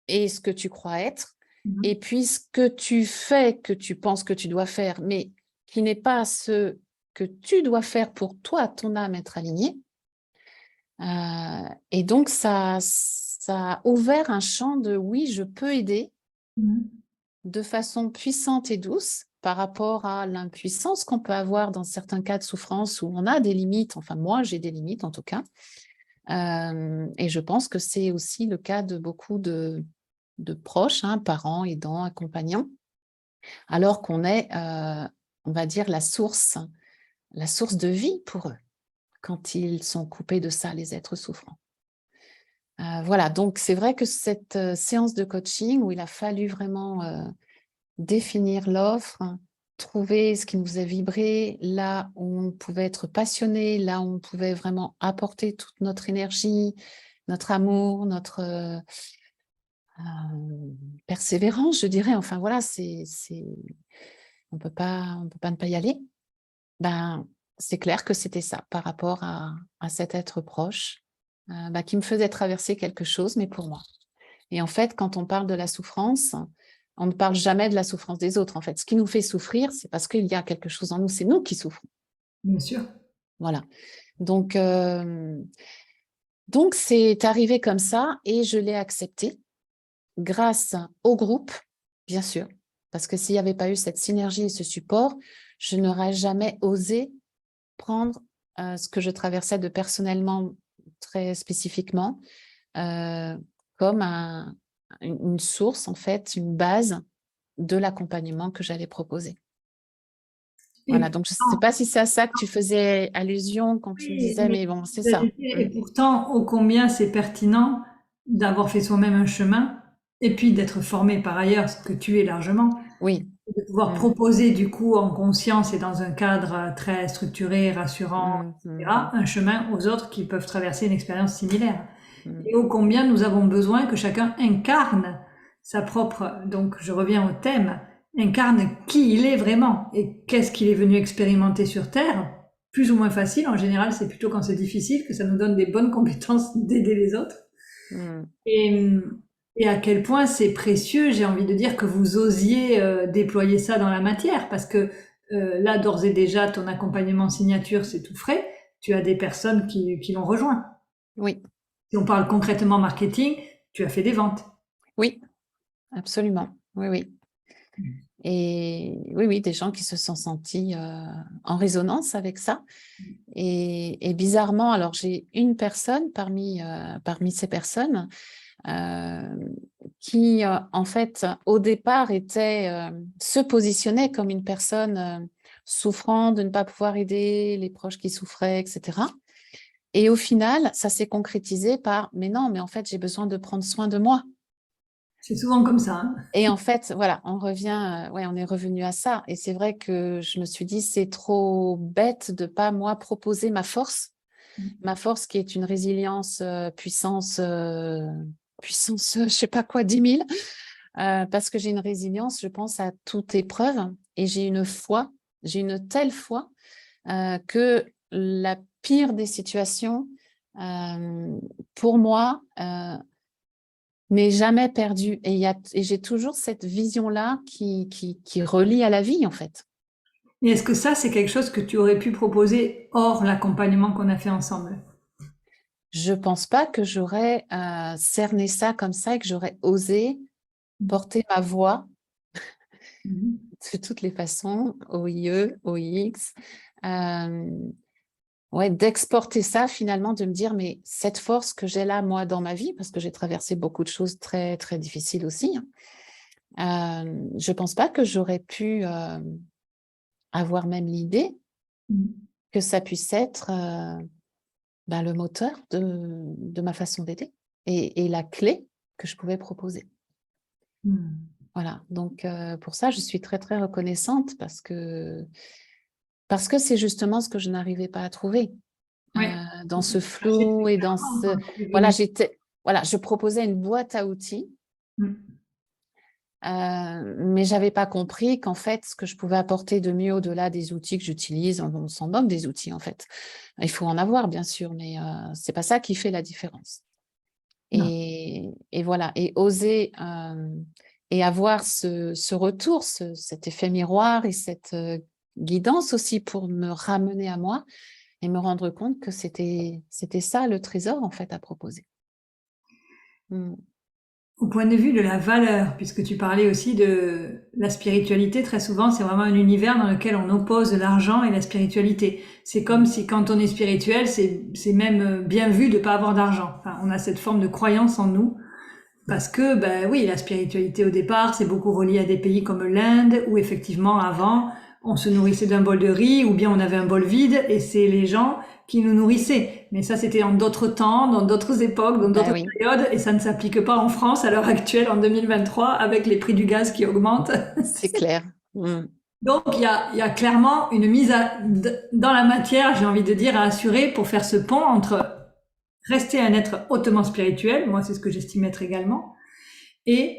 et ce que tu crois être, et puis ce que tu fais, que tu penses que tu dois faire, mais qui n'est pas ce que tu dois faire pour toi, ton âme, être alignée. Et donc, ça a ouvert un champ de oui, je peux aider de façon puissante et douce par rapport à l'impuissance qu'on peut avoir dans certains cas de souffrance où on a des limites. Enfin, moi, j'ai des limites en tout cas. Et je pense que c'est aussi le cas de beaucoup de proches, hein, parents, aidants, accompagnants, alors qu'on est, on va dire, la source de vie pour eux quand ils sont coupés de ça, les êtres souffrants. Voilà, donc c'est vrai que cette séance de coaching où il a fallu vraiment définir l'offre, trouver ce qui nous a vibré, là où on pouvait être passionné, là où on pouvait vraiment apporter toute notre énergie, notre amour, notre persévérance, je dirais. Enfin voilà, on peut pas ne pas y aller. Ben, c'est clair que c'était ça par rapport à cet être proche qui me faisait traverser quelque chose, mais pour moi. Et en fait, quand on parle de la souffrance, on ne parle jamais de la souffrance des autres. En fait, ce qui nous fait souffrir, c'est parce qu'il y a quelque chose en nous. C'est nous qui souffrons. Bien sûr. Voilà. Donc c'est arrivé comme ça et je l'ai accepté grâce au groupe, bien sûr. Parce que s'il n'y avait pas eu cette synergie et ce support, je n'aurais jamais osé prendre ce que je traversais de personnellement très spécifiquement comme une source, en fait, une base de l'accompagnement que j'allais proposer. Voilà, Et donc je ne sais pas si c'est à ça que tu faisais allusion quand tu me oui, disais, mais mais bon, c'est ça. et pourtant, ô combien c'est pertinent d'avoir fait soi-même un chemin et puis d'être formé par ailleurs, ce que tu es largement, Oui. de pouvoir Mm, proposer du coup en conscience et dans un cadre très structuré, rassurant, mm, etc., mm, un chemin aux autres qui peuvent traverser une expérience similaire. mm. Et ô combien nous avons besoin que chacun incarne sa propre, donc je reviens au thème, incarne qui il est vraiment et qu'est-ce qu'il est venu expérimenter sur Terre. Plus ou moins facile, en général c'est plutôt quand c'est difficile que ça nous donne des bonnes compétences d'aider les autres. Mm. Et, et à quel point c'est précieux, j'ai envie de dire, que vous osiez déployer ça dans la matière, parce que là, d'ores et déjà, ton accompagnement signature, c'est tout frais. Tu as des personnes qui l'ont rejoint. Oui, Si on parle concrètement marketing, tu as fait des ventes. oui, absolument. Oui, oui. Et oui, oui, des gens qui se sont sentis en résonance avec ça. Et bizarrement, alors j'ai une personne parmi ces personnes euh, qui, en fait, au départ, se positionnait comme une personne souffrant de ne pas pouvoir aider les proches qui souffraient, etc. Et au final, ça s'est concrétisé par, mais non, mais en fait, j'ai besoin de prendre soin de moi. C'est souvent comme ça, hein. Et en fait, voilà, on revient, ouais, on est revenu à ça. Et c'est vrai que je me suis dit, c'est trop bête de pas, moi, proposer ma force qui est une résilience puissance, je sais pas quoi, 10 000, parce que j'ai une résilience, je pense, à toute épreuve et j'ai une foi, j'ai une telle foi que la pire des situations, pour moi, n'est jamais perdue. Et j'ai toujours cette vision-là qui relie à la vie, en fait. Et est-ce que ça, c'est quelque chose que tu aurais pu proposer hors l'accompagnement qu'on a fait ensemble? Je pense pas que j'aurais cerné ça comme ça et que j'aurais osé porter ma voix Mhm. de toutes les façons, OIE, OIX, euh, ouais, d'exporter ça finalement, de me dire, mais cette force que j'ai là, moi, dans ma vie, parce que j'ai traversé beaucoup de choses très, très difficiles aussi, je pense pas que j'aurais pu avoir même l'idée que ça puisse être le moteur de ma façon d'aider et la clé que je pouvais proposer. Mhm. Voilà, donc pour ça, je suis très, très reconnaissante parce que c'est justement ce que je n'arrivais pas à trouver Ouais. dans ce Chercher flou depuis et dans longtemps ce... quand tu es Voilà, venu. je proposais une boîte à outils, Mhm. mais je n'avais pas compris qu'en fait, ce que je pouvais apporter de mieux au-delà des outils que j'utilise, on s'en moque des outils en fait. Il faut en avoir, bien sûr, mais ce n'est pas ça qui fait la différence. Non. Et voilà, et oser et avoir ce retour, cet effet miroir et cette guidance aussi pour me ramener à moi, et me rendre compte que c'était ça le trésor en fait à proposer. Mm. Au point de vue de la valeur, puisque tu parlais aussi de la spiritualité, très souvent, c'est vraiment un univers dans lequel on oppose l'argent et la spiritualité. C'est comme si quand on est spirituel, c'est même bien vu de pas avoir d'argent. Enfin, on a cette forme de croyance en nous. Parce que, ben oui, la spiritualité au départ, c'est beaucoup relié à des pays comme l'Inde, où effectivement, avant, on se nourrissait d'un bol de riz, ou bien on avait un bol vide, et c'est les gens qui nous nourrissaient. Mais ça, c'était en d'autres temps, dans d'autres époques, dans Ben d'autres oui, périodes, et ça ne s'applique pas en France à l'heure actuelle, en 2023, avec les prix du gaz qui augmentent. c'est clair. Mm. Donc, il y a clairement une mise dans la matière, j'ai envie de dire, à assurer pour faire ce pont entre rester un être hautement spirituel, moi c'est ce que j'estime être également, et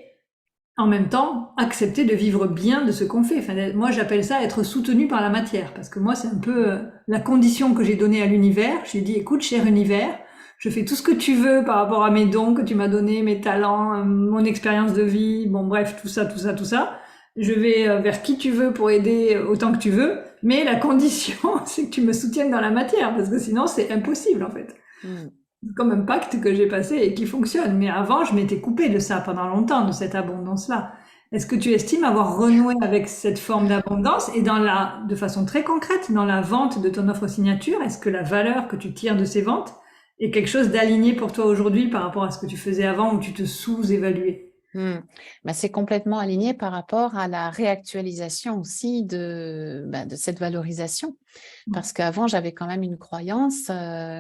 en même temps accepter de vivre bien de ce qu'on fait. Enfin, moi j'appelle ça être soutenu par la matière, parce que moi c'est un peu la condition que j'ai donnée à l'univers. J'ai dit écoute cher univers, je fais tout ce que tu veux par rapport à mes dons que tu m'as donnés, mes talents, mon expérience de vie, bon bref, tout ça, tout ça, tout ça. Je vais vers qui tu veux pour aider autant que tu veux, mais la condition c'est que tu me soutiennes dans la matière, parce que sinon c'est impossible en fait. Mm. Comme un pacte que j'ai passé et qui fonctionne. Mais avant, je m'étais coupée de ça pendant longtemps, de cette abondance-là. Est-ce que tu estimes avoir renoué avec cette forme d'abondance et de façon très concrète, dans la vente de ton offre signature, est-ce que la valeur que tu tires de ces ventes est quelque chose d'aligné pour toi aujourd'hui par rapport à ce que tu faisais avant où tu te sous-évaluais? Ben, c'est complètement aligné par rapport à la réactualisation aussi de cette valorisation. Parce qu'avant, j'avais quand même une croyance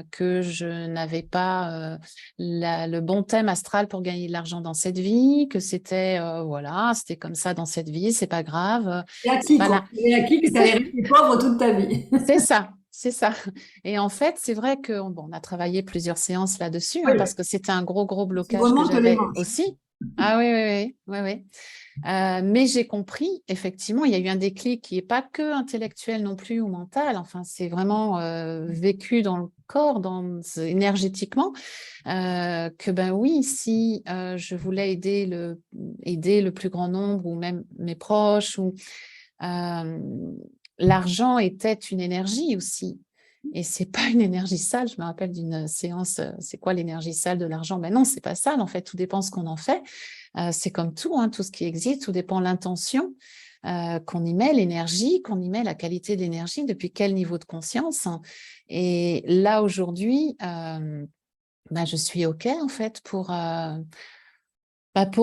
que je n'avais pas le bon thème astral pour gagner de l'argent dans cette vie, que c'était voilà, c'était comme ça dans cette vie, c'est pas grave. Et C'est acquis, pas quoi. là. Et acquis que tu allais rester pauvre toute ta vie. C'est ça, c'est ça. Et en fait, c'est vrai que bon, on a travaillé plusieurs séances là-dessus, Oui, parce que c'était un gros tu blocage que remontes les j'avais manches. aussi. Ah oui, oui, oui, oui, oui. Mais j'ai compris, effectivement, il y a eu un déclic qui n'est pas que intellectuel non plus ou mental. Enfin, c'est vraiment vécu dans le corps, énergétiquement, que ben oui, si je voulais aider le plus grand nombre ou même mes proches, ou l'argent était une énergie aussi. Et c'est pas une énergie sale. Je me rappelle d'une séance, c'est quoi l'énergie sale de l'argent? Ben non, c'est pas sale. En fait, tout dépend ce qu'on en fait. C'est comme tout, hein, tout ce qui existe, tout dépend de l'intention qu'on y met, l'énergie, qu'on y met, la qualité de l'énergie, depuis quel niveau de conscience. Et là, aujourd'hui, ben, je suis OK, en fait, pour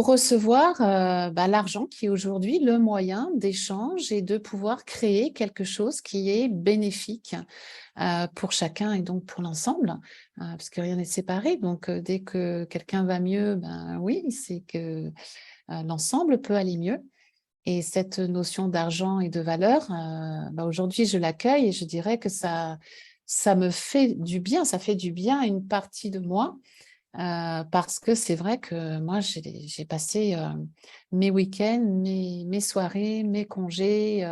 recevoir l'argent qui est aujourd'hui le moyen d'échange et de pouvoir créer quelque chose qui est bénéfique pour chacun et donc pour l'ensemble, parce que rien n'est séparé. Donc, dès que quelqu'un va mieux, ben oui, c'est que l'ensemble peut aller mieux. Et cette notion d'argent et de valeur, aujourd'hui, je l'accueille et je dirais que ça me fait du bien, ça fait du bien à une partie de moi. Parce que c'est vrai que moi, j'ai passé mes week-ends, mes soirées, mes congés,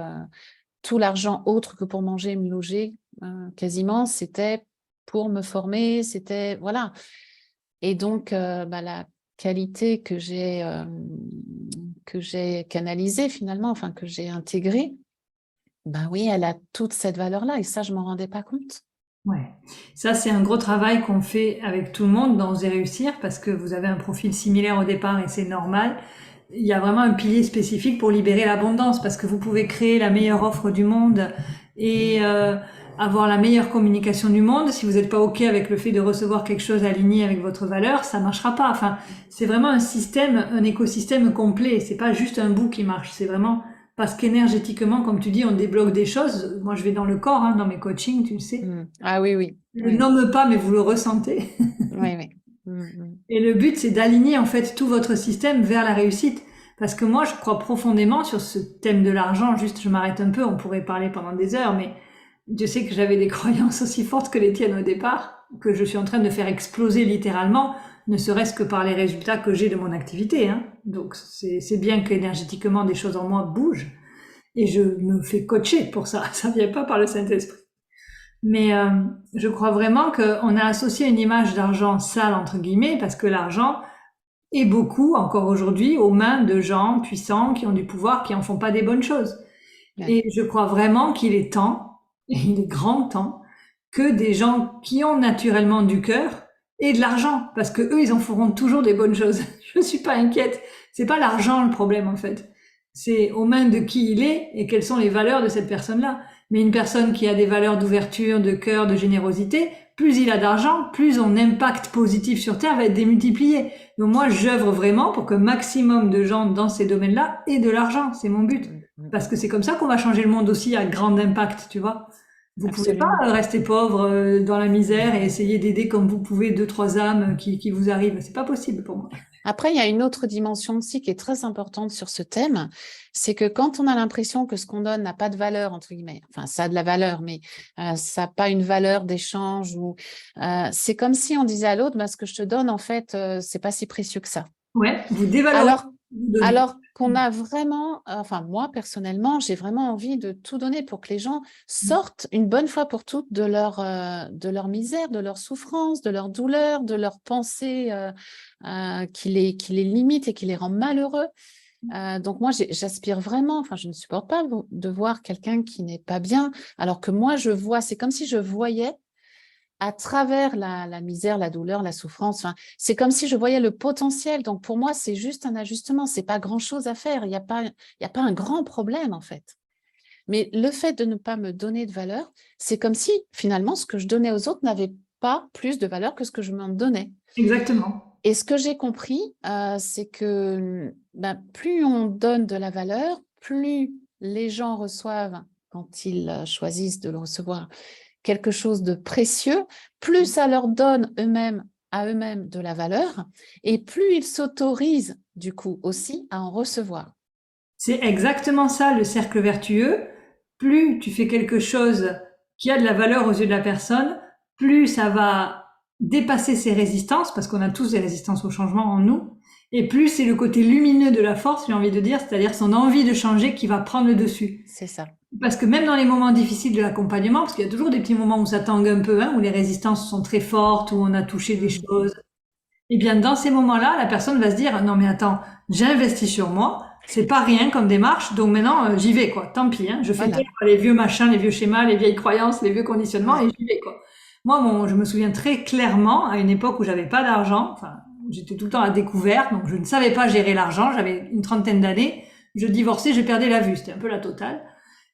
tout l'argent autre que pour manger et me loger, quasiment, c'était pour me former, c'était voilà. Et donc, la qualité que j'ai canalisée finalement, enfin que j'ai intégrée, ben oui, elle a toute cette valeur-là et ça, je m'en rendais pas compte. Ouais. Ça, c'est un gros travail qu'on fait avec tout le monde dans Oser réussir parce que vous avez un profil similaire au départ et c'est normal. Il y a vraiment un pilier spécifique pour libérer l'abondance parce que vous pouvez créer la meilleure offre du monde et avoir la meilleure communication du monde. Si vous n'êtes pas OK avec le fait de recevoir quelque chose aligné avec votre valeur, ça marchera pas. Enfin, c'est vraiment un système, un écosystème complet. C'est pas juste un bout qui marche. C'est vraiment parce qu'énergétiquement, comme tu dis, on débloque des choses. Moi, je vais dans le corps, hein, dans mes coachings, tu le sais. Ah oui, oui. Je le nomme pas, mais vous le ressentez. Oui, oui. Mm. Et le but, c'est d'aligner en fait tout votre système vers la réussite. Parce que moi, je crois profondément sur ce thème de l'argent. Juste, je m'arrête un peu, on pourrait parler pendant des heures, mais je sais que j'avais des croyances aussi fortes que les tiennes au départ, que je suis en train de faire exploser littéralement, ne serait-ce que par les résultats que j'ai de mon activité. Hein. Donc, c'est bien qu'énergétiquement, des choses en moi bougent. Et je me fais coacher pour ça. Ça vient pas par le Saint-Esprit. Mais je crois vraiment qu'on a associé une image d'argent sale, entre guillemets, parce que l'argent est beaucoup, encore aujourd'hui, aux mains de gens puissants qui ont du pouvoir, qui en font pas des bonnes choses. Ouais. Et je crois vraiment qu'il est temps, et il est grand temps, que des gens qui ont naturellement du cœur et de l'argent, parce que eux, ils en feront toujours des bonnes choses. Je ne suis pas inquiète. C'est pas l'argent le problème, en fait. C'est aux mains de qui il est et quelles sont les valeurs de cette personne-là. Mais une personne qui a des valeurs d'ouverture, de cœur, de générosité, plus il a d'argent, plus son impact positif sur Terre va être démultiplié. Donc moi, j'œuvre vraiment pour que maximum de gens dans ces domaines-là aient de l'argent. C'est mon but. Parce que c'est comme ça qu'on va changer le monde aussi à grand impact, tu vois. Vous pouvez pas Absolument. rester pauvre dans la misère et essayer d'aider comme vous pouvez deux, trois âmes qui vous arrivent. C'est pas possible pour moi. Après, il y a une autre dimension aussi qui est très importante sur ce thème, c'est que quand on a l'impression que ce qu'on donne n'a pas de valeur, entre guillemets, enfin, ça a de la valeur, mais ça n'a pas une valeur d'échange, ou c'est comme si on disait à l'autre, bah, ce que je te donne, en fait, c'est pas si précieux que ça. Ouais, vous dévalorisez Alors, ce que vous donnez. alors qu'on a vraiment, enfin moi personnellement, j'ai vraiment envie de tout donner pour que les gens sortent une bonne fois pour toutes de leur misère, de leur souffrance, de leur douleur, de leurs pensées qui les limitent et qui les rend malheureux. Donc moi, j'aspire vraiment, enfin je ne supporte pas de voir quelqu'un qui n'est pas bien, alors que moi je vois, c'est comme si je voyais à travers la misère, la douleur, la souffrance. Enfin, c'est comme si je voyais le potentiel. Donc, pour moi, c'est juste un ajustement. C'est pas grand-chose à faire. Il n'y a pas un grand problème, en fait. Mais le fait de ne pas me donner de valeur, c'est comme si, finalement, ce que je donnais aux autres n'avait pas plus de valeur que ce que je m'en donnais. Exactement. Et ce que j'ai compris, c'est que plus on donne de la valeur, plus les gens reçoivent, quand ils choisissent de le recevoir, quelque chose de précieux, plus ça leur donne à eux-mêmes de la valeur, et plus ils s'autorisent du coup aussi à en recevoir. C'est exactement ça le cercle vertueux. Plus tu fais quelque chose qui a de la valeur aux yeux de la personne, plus ça va dépasser ses résistances, parce qu'on a tous des résistances au changement en nous, et plus c'est le côté lumineux de la force, j'ai envie de dire, c'est-à-dire son envie de changer qui va prendre le dessus. C'est ça. Parce que même dans les moments difficiles de l'accompagnement, parce qu'il y a toujours des petits moments où ça tangue un peu, hein, où les résistances sont très fortes, où on a touché des choses, eh bien, dans ces moments-là, la personne va se dire, non, mais attends, j'ai investi sur moi, c'est pas rien comme démarche, donc maintenant, j'y vais, quoi. Tant pis, hein. Je fais taire Voilà. les vieux machins, les vieux schémas, les vieilles croyances, les vieux conditionnements, Ouais. et j'y vais, quoi. Moi, je me souviens très clairement, à une époque où j'avais pas d'argent, enfin, j'étais tout le temps à découvert, donc je ne savais pas gérer l'argent, j'avais une trentaine d'années, je divorçais, je perdais la vue, c'était un peu la totale.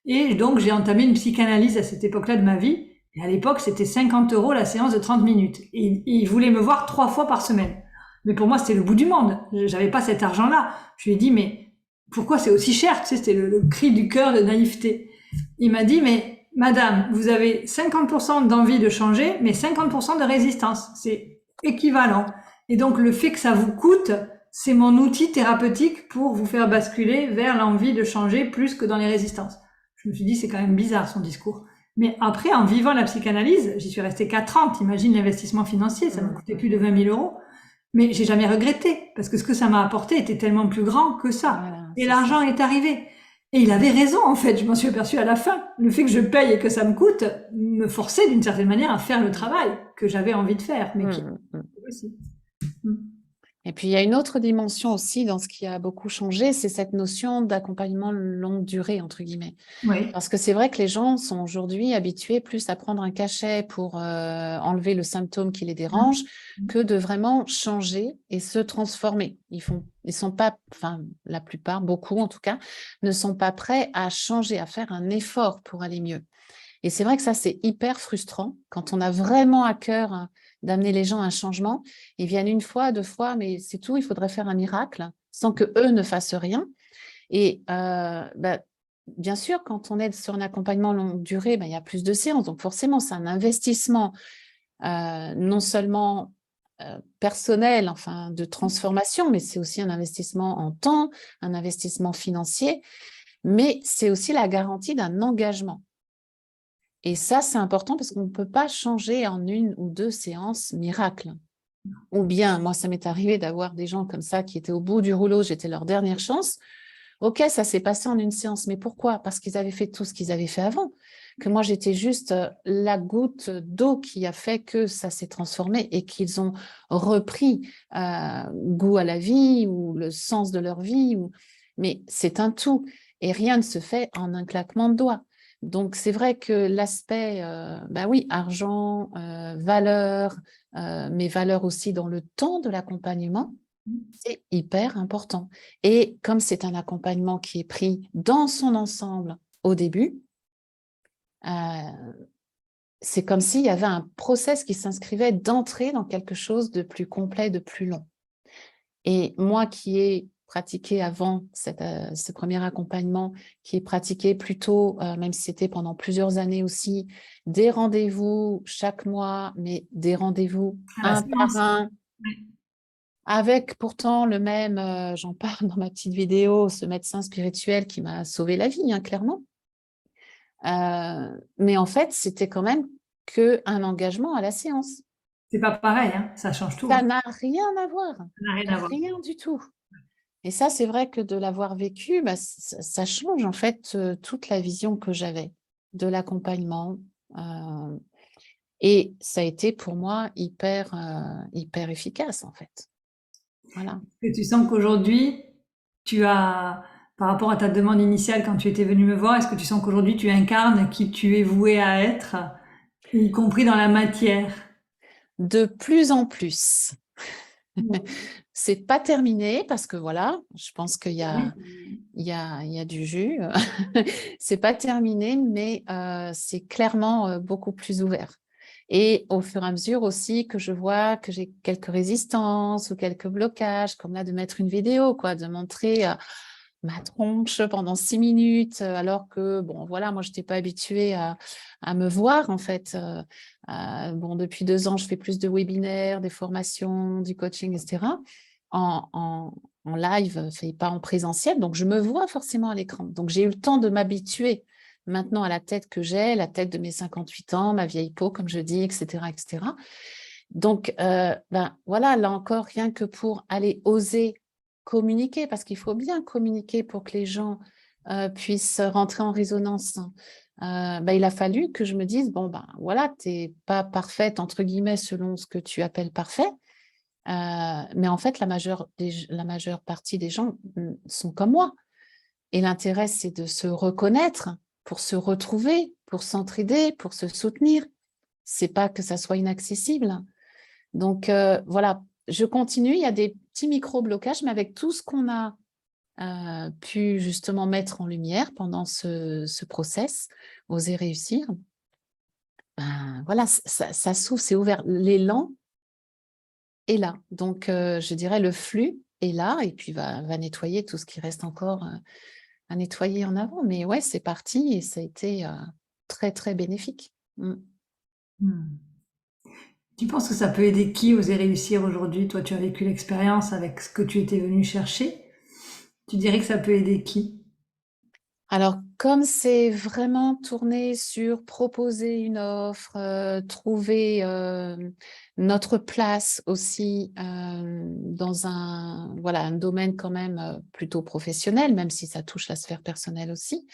Et donc, j'ai entamé une psychanalyse à cette époque-là de ma vie, et à l'époque, c'était 50 € la séance de 30 minutes. Et il voulait me voir 3 fois par semaine. Mais pour moi, c'était le bout du monde. J'avais pas cet argent-là. Je lui ai dit, mais pourquoi c'est aussi cher? Tu sais, c'était le cri du cœur de naïveté. Il m'a dit, mais madame, vous avez 50% d'envie de changer, mais 50% de résistance. C'est équivalent. Et donc, le fait que ça vous coûte, c'est mon outil thérapeutique pour vous faire basculer vers l'envie de changer plus que dans les résistances. Je me suis dit, c'est quand même bizarre son discours. Mais après, en vivant la psychanalyse, j'y suis restée qu'à 30. Imagine l'investissement financier, ça m'a coûté plus de 20 000 €. Mais j'ai jamais regretté, parce que ce que ça m'a apporté était tellement plus grand que ça. Voilà, Et c'est ça. l'argent est arrivé. Et il avait raison, en fait. Je m'en suis aperçue à la fin. Le fait que je paye et que ça me coûte me forçait d'une certaine manière à faire le travail que j'avais envie de faire, mais qui aussi. Et puis, il y a une autre dimension aussi dans ce qui a beaucoup changé, c'est cette notion d'accompagnement longue durée, entre guillemets. Oui. Parce que c'est vrai que les gens sont aujourd'hui habitués plus à prendre un cachet pour enlever le symptôme qui les dérange que de vraiment changer et se transformer. Ils sont pas, enfin, la plupart, beaucoup en tout cas, ne sont pas prêts à changer, à faire un effort pour aller mieux. Et c'est vrai que ça, c'est hyper frustrant quand on a vraiment à cœur d'amener les gens à un changement. Ils viennent une fois, deux fois, mais c'est tout, il faudrait faire un miracle sans que eux ne fassent rien. Et bien sûr, quand on est sur un accompagnement longue durée, il y a plus de séances. Donc forcément, c'est un investissement non seulement personnel, enfin de transformation, mais c'est aussi un investissement en temps, un investissement financier, mais c'est aussi la garantie d'un engagement. Et ça, c'est important parce qu'on ne peut pas changer en une ou deux séances miracles. Ou bien, moi, ça m'est arrivé d'avoir des gens comme ça qui étaient au bout du rouleau, j'étais leur dernière chance. Ok, ça s'est passé en une séance, mais pourquoi? Parce qu'ils avaient fait tout ce qu'ils avaient fait avant. Que moi, j'étais juste la goutte d'eau qui a fait que ça s'est transformé et qu'ils ont repris goût à la vie ou le sens de leur vie. Mais c'est un tout. Et rien ne se fait en un claquement de doigts. Donc, c'est vrai que l'aspect, bah oui, argent, valeur, mais valeur aussi dans le temps de l'accompagnement, c'est hyper important. Et comme c'est un accompagnement qui est pris dans son ensemble au début, c'est comme s'il y avait un process qui s'inscrivait d'entrer dans quelque chose de plus complet, de plus long. Et moi qui ai pratiqué avant ce premier accompagnement, qui ai pratiqué plutôt, même si c'était pendant plusieurs années aussi, des rendez-vous chaque mois, mais des rendez-vous À la un par séance. un, Ouais. avec pourtant le même, j'en parle dans ma petite vidéo, ce médecin spirituel qui m'a sauvé la vie, hein, clairement. Mais en fait, c'était quand même qu'un engagement à la séance. C'est pas pareil, hein. Ça change tout, Ça hein. n'a rien à voir, Ça n'a rien à voir. rien du tout. Et ça, c'est vrai que de l'avoir vécu, bah, ça change en fait toute la vision que j'avais de l'accompagnement. euh, et ça a été pour moi hyper efficace en fait. Voilà. Et tu sens qu'aujourd'hui, tu as, par rapport à ta demande initiale quand tu étais venu me voir, est-ce que tu sens qu'aujourd'hui tu incarnes qui tu es voué à être, y compris dans la matière? De plus en plus. C'est pas terminé parce que voilà, je pense qu'il y a, il y a du jus. C'est pas terminé, mais c'est clairement beaucoup plus ouvert. Et au fur et à mesure aussi que je vois que j'ai quelques résistances ou quelques blocages, comme là de mettre une vidéo, quoi, de montrer ma tronche pendant 6 minutes, alors que, bon, voilà, moi, je n'étais pas habituée à me voir, en fait. Bon, depuis 2 ans, je fais plus de webinaires, des formations, du coaching, etc. En live, et pas en présentiel. Donc, je me vois forcément à l'écran. Donc, j'ai eu le temps de m'habituer maintenant à la tête que j'ai, la tête de mes 58 ans, ma vieille peau, comme je dis, etc., etc. Donc, ben, voilà, là encore, rien que pour aller oser communiquer, parce qu'il faut bien communiquer pour que les gens puissent rentrer en résonance. Ben, il a fallu que je me dise, bon, ben voilà, tu n'es pas parfaite, entre guillemets, selon ce que tu appelles parfait, mais en fait, la majeure partie des gens sont comme moi. Et l'intérêt, c'est de se reconnaître pour se retrouver, pour s'entraider, pour se soutenir. C'est pas que ça soit inaccessible. Donc, voilà, je continue. Il y a des petits micro-blocages, mais avec tout ce qu'on a pu justement mettre en lumière pendant ce process, oser réussir, ben, voilà, ça s'ouvre, c'est ouvert. L'élan est là. Donc, je dirais le flux est là et puis va nettoyer tout ce qui reste encore à nettoyer en avant. Mais ouais, c'est parti et ça a été très, très bénéfique. Mm. Hmm. Tu penses que ça peut aider qui oser réussir aujourd'hui? Toi, tu as vécu l'expérience avec ce que tu étais venu chercher. Tu dirais que ça peut aider qui? Alors, comme c'est vraiment tourné sur proposer une offre, trouver notre place aussi dans voilà, un domaine quand même plutôt professionnel, même si ça touche la sphère personnelle aussi,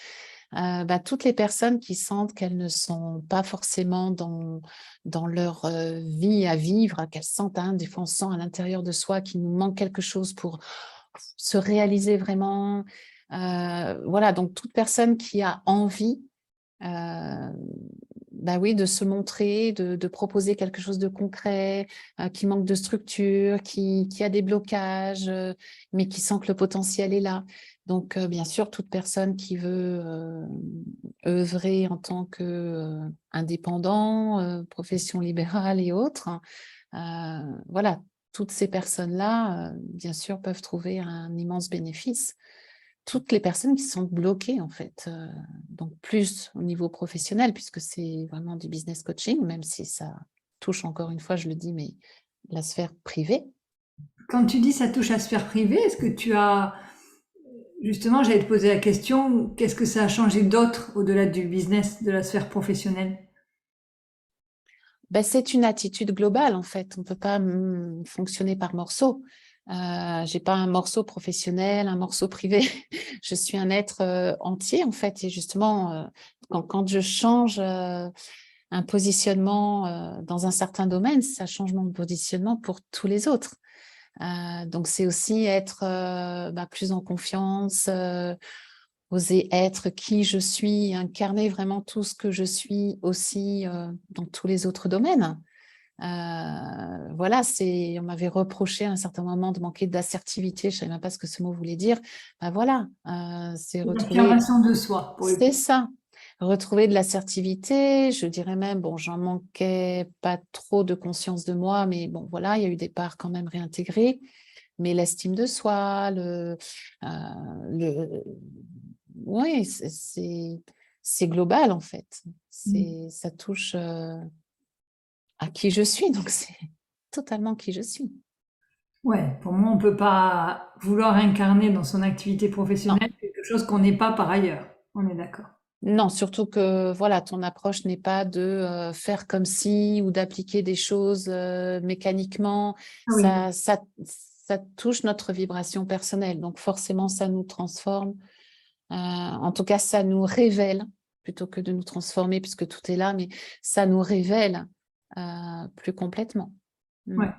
bah, toutes les personnes qui sentent qu'elles ne sont pas forcément dans leur vie à vivre, qu'elles sentent, hein, des fois on sent à l'intérieur de soi qu'il nous manque quelque chose pour se réaliser vraiment. Voilà, donc toute personne qui a envie, euh, bah oui, de se montrer, de proposer quelque chose de concret, qui manque de structure, qui a des blocages, mais qui sent que le potentiel est là. Donc, bien sûr, toute personne qui veut œuvrer en tant qu'indépendant, profession libérale et autres, voilà, toutes ces personnes-là, bien sûr, peuvent trouver un immense bénéfice. Toutes les personnes qui sont bloquées, en fait, donc plus au niveau professionnel, puisque c'est vraiment du business coaching, même si ça touche, encore une fois, je le dis, mais la sphère privée. Quand tu dis ça touche à la sphère privée, est-ce que tu as, justement, j'allais te poser la question, qu'est-ce que ça a changé d'autre au-delà du business, de la sphère professionnelle? Ben, c'est une attitude globale, en fait. On ne peut pas fonctionner par morceaux. Je n'ai pas un morceau professionnel, un morceau privé. Je suis un être entier, en fait. Et justement, quand je change un positionnement dans un certain domaine, ça change mon positionnement pour tous les autres. Donc, c'est aussi être plus en confiance, oser être qui je suis, incarner vraiment tout ce que je suis aussi dans tous les autres domaines. Voilà, on m'avait reproché à un certain moment de manquer d'assertivité, je ne savais même pas ce que ce mot voulait dire. Ben voilà, c'est retrouver, L'affirmation de soi, pour le c'est coup. ça, retrouver de l'assertivité, je dirais même, bon, j'en manquais pas trop de conscience de moi, mais bon, voilà, il y a eu des parts quand même réintégrées, mais l'estime de soi, le... Oui, c'est global en fait, ça touche à qui je suis, donc c'est totalement qui je suis. Ouais, pour moi, on peut pas vouloir incarner dans son activité Non, professionnelle quelque chose qu'on n'est pas par ailleurs. On est d'accord. non, surtout que voilà, ton approche n'est pas de faire comme si ou d'appliquer des choses mécaniquement. Ah oui, Ça touche notre vibration personnelle, donc forcément, ça nous transforme. En tout cas, ça nous révèle, plutôt que de nous transformer, puisque tout est là, mais ça nous révèle plus complètement. Mm. ouais.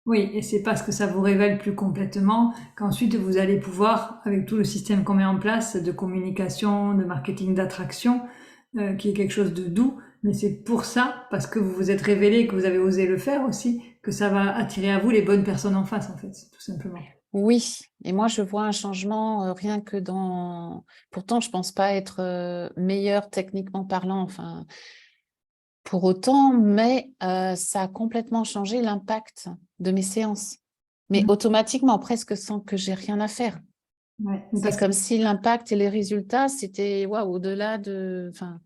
Oui, et c'est parce que ça vous révèle plus complètement qu'ensuite vous allez pouvoir, avec tout le système qu'on met en place de communication, de marketing d'attraction, qui est quelque chose de doux, mais c'est pour ça, parce que vous vous êtes révélé et que vous avez osé le faire aussi, que ça va attirer à vous les bonnes personnes en face, en fait, tout simplement. Oui, et moi je vois un changement rien que dans... Pourtant, je pense pas être meilleure techniquement parlant, enfin, pour autant, mais ça a complètement changé l'impact de mes séances. Mais Mhm. automatiquement, presque sans que j'ai rien à faire. Ouais, mais C'est parce que, comme si l'impact et les résultats, c'était waouh, au-delà de... Enfin,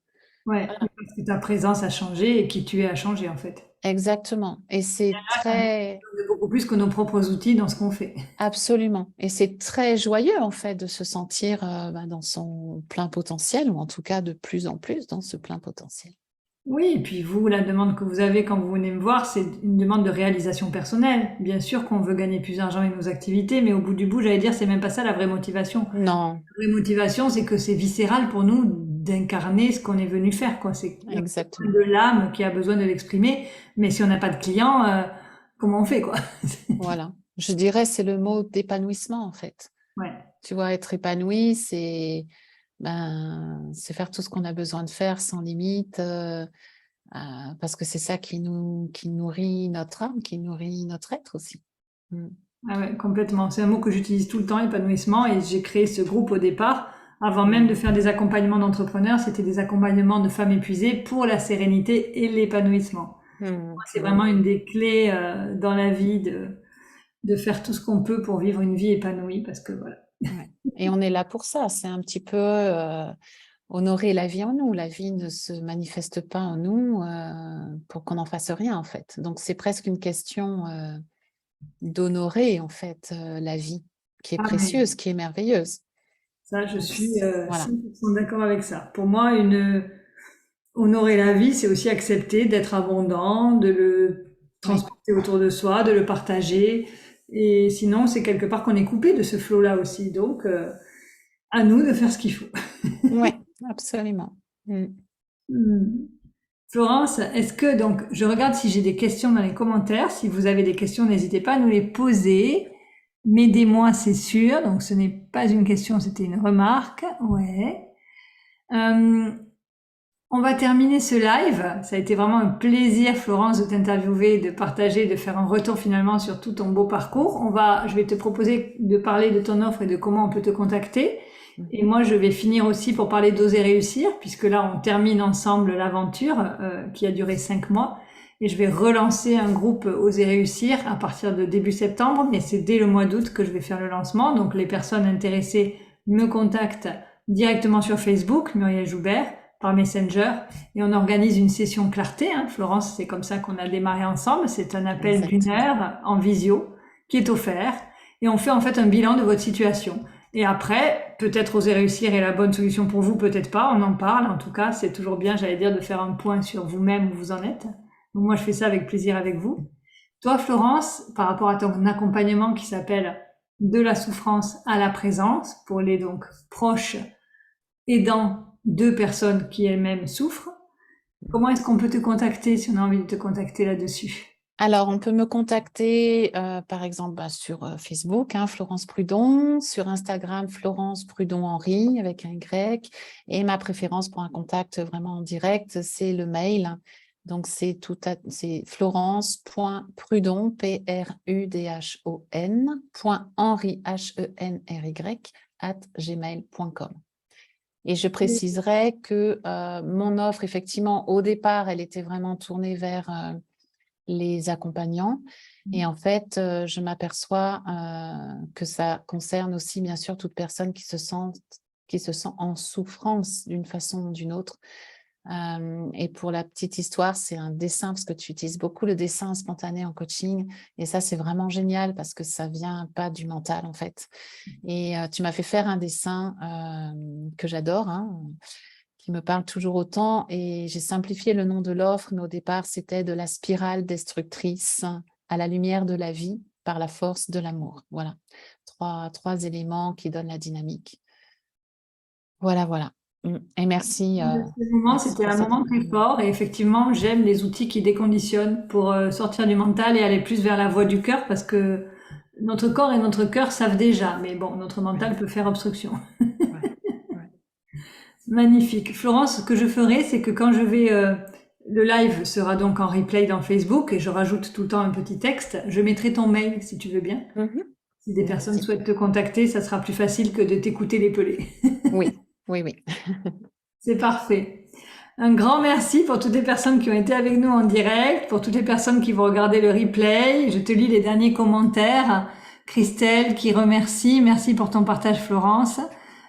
ouais, voilà, mais parce que ta présence a changé et qui tu es a changé, en fait. exactement. Et c'est Ça nous très... donne beaucoup plus que nos propres outils dans ce qu'on fait. Absolument. Et c'est très joyeux, en fait, de se sentir dans son plein potentiel, ou en tout cas de plus en plus dans ce plein potentiel. Oui, et puis vous, la demande que vous avez quand vous venez me voir, c'est une demande de réalisation personnelle. Bien sûr qu'on veut gagner plus d'argent avec nos activités, mais au bout du bout, j'allais dire, c'est même pas ça la vraie motivation. Non, La vraie motivation, c'est que c'est viscéral pour nous d'incarner ce qu'on est venu faire, quoi. C'est la exactement. partie de l'âme qui a besoin de l'exprimer, mais si on n'a pas de clients, comment on fait, quoi? Voilà. Je dirais, c'est le mot d'épanouissement, en fait. Ouais. Tu vois, être épanoui, c'est faire tout ce qu'on a besoin de faire sans limite, parce que c'est ça qui nourrit notre âme, qui nourrit notre être aussi. Mm. Ah ouais, complètement. C'est un mot que j'utilise tout le temps, épanouissement, et j'ai créé ce groupe au départ. Avant même de Mm. faire des accompagnements d'entrepreneurs, c'était des accompagnements de femmes épuisées pour la sérénité et l'épanouissement. Mm. C'est Ouais. vraiment une des clés dans la vie de faire tout ce qu'on peut pour vivre une vie épanouie, parce que voilà. Ouais. Et on est là pour ça. C'est un petit peu honorer la vie en nous. La vie ne se manifeste pas en nous pour qu'on n'en fasse rien, en fait. Donc, c'est presque une question d'honorer, en fait, la vie qui est Ah mais précieuse, qui est merveilleuse. ça, je Donc, suis voilà, 100% d'accord avec ça. Pour moi, honorer la vie, c'est aussi accepter d'être abondant, de le oui, transporter autour de soi, de le partager. Et sinon, c'est quelque part qu'on est coupé de ce flot-là aussi. Donc, à nous de faire ce qu'il faut. ouais, absolument. Mm. Hmm. Florence, est-ce que, donc, je regarde si j'ai des questions dans les commentaires. Si vous avez des questions, n'hésitez pas à nous les poser. M'aidez-moi, c'est sûr. Donc, ce n'est pas une question, c'était une remarque. Ouais. Euh, On va terminer ce live. Ça a été vraiment un plaisir, Florence, de t'interviewer, de partager, de faire un retour finalement sur tout ton beau parcours. Je vais te proposer de parler de ton offre et de comment on peut te contacter. Et Mhm. moi, je vais finir aussi pour parler d'Oser réussir, puisque là, on termine ensemble l'aventure qui a duré 5 mois. Et je vais relancer un groupe Oser réussir à partir de début septembre, mais c'est dès le mois d'août que je vais faire le lancement. Donc, les personnes intéressées me contactent directement sur Facebook, Muriel Joubert, par Messenger, et on organise une session clarté. Hein. Florence, c'est comme ça qu'on a démarré ensemble. C'est un appel d'une Exactement. heure en visio qui est offert, et on fait en fait un bilan de votre situation. Et après, peut-être Oser réussir est la bonne solution pour vous, peut-être pas, on en parle. En tout cas, c'est toujours bien, j'allais dire, de faire un point sur vous-même où vous en êtes. Donc moi, je fais ça avec plaisir avec vous. Toi, Florence, par rapport à ton accompagnement qui s'appelle De la souffrance à la présence, pour les donc proches aidants de personnes qui elles-mêmes souffrent, comment est-ce qu'on peut te contacter si on a envie de te contacter là-dessus? Alors, on peut me contacter, par exemple, sur Facebook, hein, Florence Prudon, sur Instagram, Florence Prudon Henry, avec un Y. Et ma préférence pour un contact vraiment en direct, c'est le mail. Donc, c'est florence.prudon, Prudhon, .henry, Henry, @gmail.com. Et je préciserai que mon offre, effectivement, au départ, elle était vraiment tournée vers les accompagnants. Et en fait, je m'aperçois que ça concerne aussi, bien sûr, toute personne qui se sent en souffrance d'une façon ou d'une autre. Et pour la petite histoire, c'est un dessin, parce que tu utilises beaucoup le dessin spontané en coaching. Et ça, c'est vraiment génial parce que ça vient pas du mental, en fait. Et tu m'as fait faire un dessin que j'adore, hein, qui me parle toujours autant. Et j'ai simplifié le nom de l'offre, mais au départ, c'était de la spirale destructrice à la lumière de la vie par la force de l'amour. Voilà, trois éléments qui donnent la dynamique. Voilà, voilà. Et merci, merci C'était pour un cet moment très accompagnement. fort et effectivement, j'aime les outils qui déconditionnent pour sortir du mental et aller plus vers la voie du cœur parce que notre corps et notre cœur savent déjà, mais bon, notre mental peut faire obstruction. Ouais, ouais. Magnifique. Florence, ce que je ferai, c'est que quand je vais, le live sera donc en replay dans Facebook et je rajoute tout le temps un petit texte. Je mettrai ton mail si tu veux bien. Mhm. Si des personnes Merci. souhaitent te contacter, ça sera plus facile que de t'écouter les pelés. Oui, oui, oui. C'est parfait. Un grand merci pour toutes les personnes qui ont été avec nous en direct, pour toutes les personnes qui vont regarder le replay. Je te lis les derniers commentaires. Christelle qui remercie. Merci pour ton partage, Florence.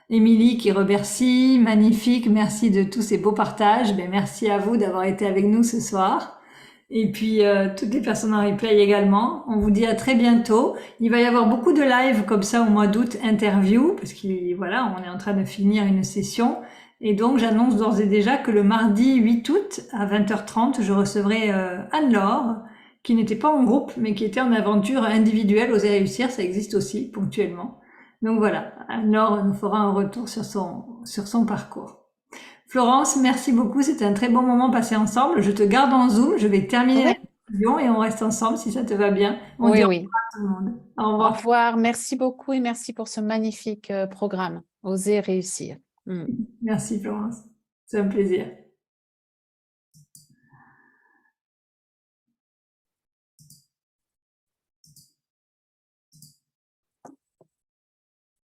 Émilie qui remercie. Magnifique. Merci de tous ces beaux partages. Ben, merci à vous d'avoir été avec nous ce soir. Et puis, toutes les personnes en replay également. On vous dit à très bientôt. Il va y avoir beaucoup de lives comme ça au mois d'août, interview, parce qu'on voilà, on est en train de finir une session. Et donc, j'annonce d'ores et déjà que le mardi 8 août à 20h30, je recevrai Anne-Laure, qui n'était pas en groupe, mais qui était en aventure individuelle, Oser réussir, ça existe aussi ponctuellement. Donc voilà, Anne-Laure nous fera un retour sur son parcours. Florence, merci beaucoup, c'était un très bon moment passé ensemble. Je te garde en Zoom, je vais terminer la Oui, discussion et on reste ensemble si ça te va bien. On dit oui, au oui. revoir à tout le monde. Au Au revoir. revoir. Merci beaucoup et merci pour ce magnifique programme. Oser réussir. Merci Florence, c'est un plaisir.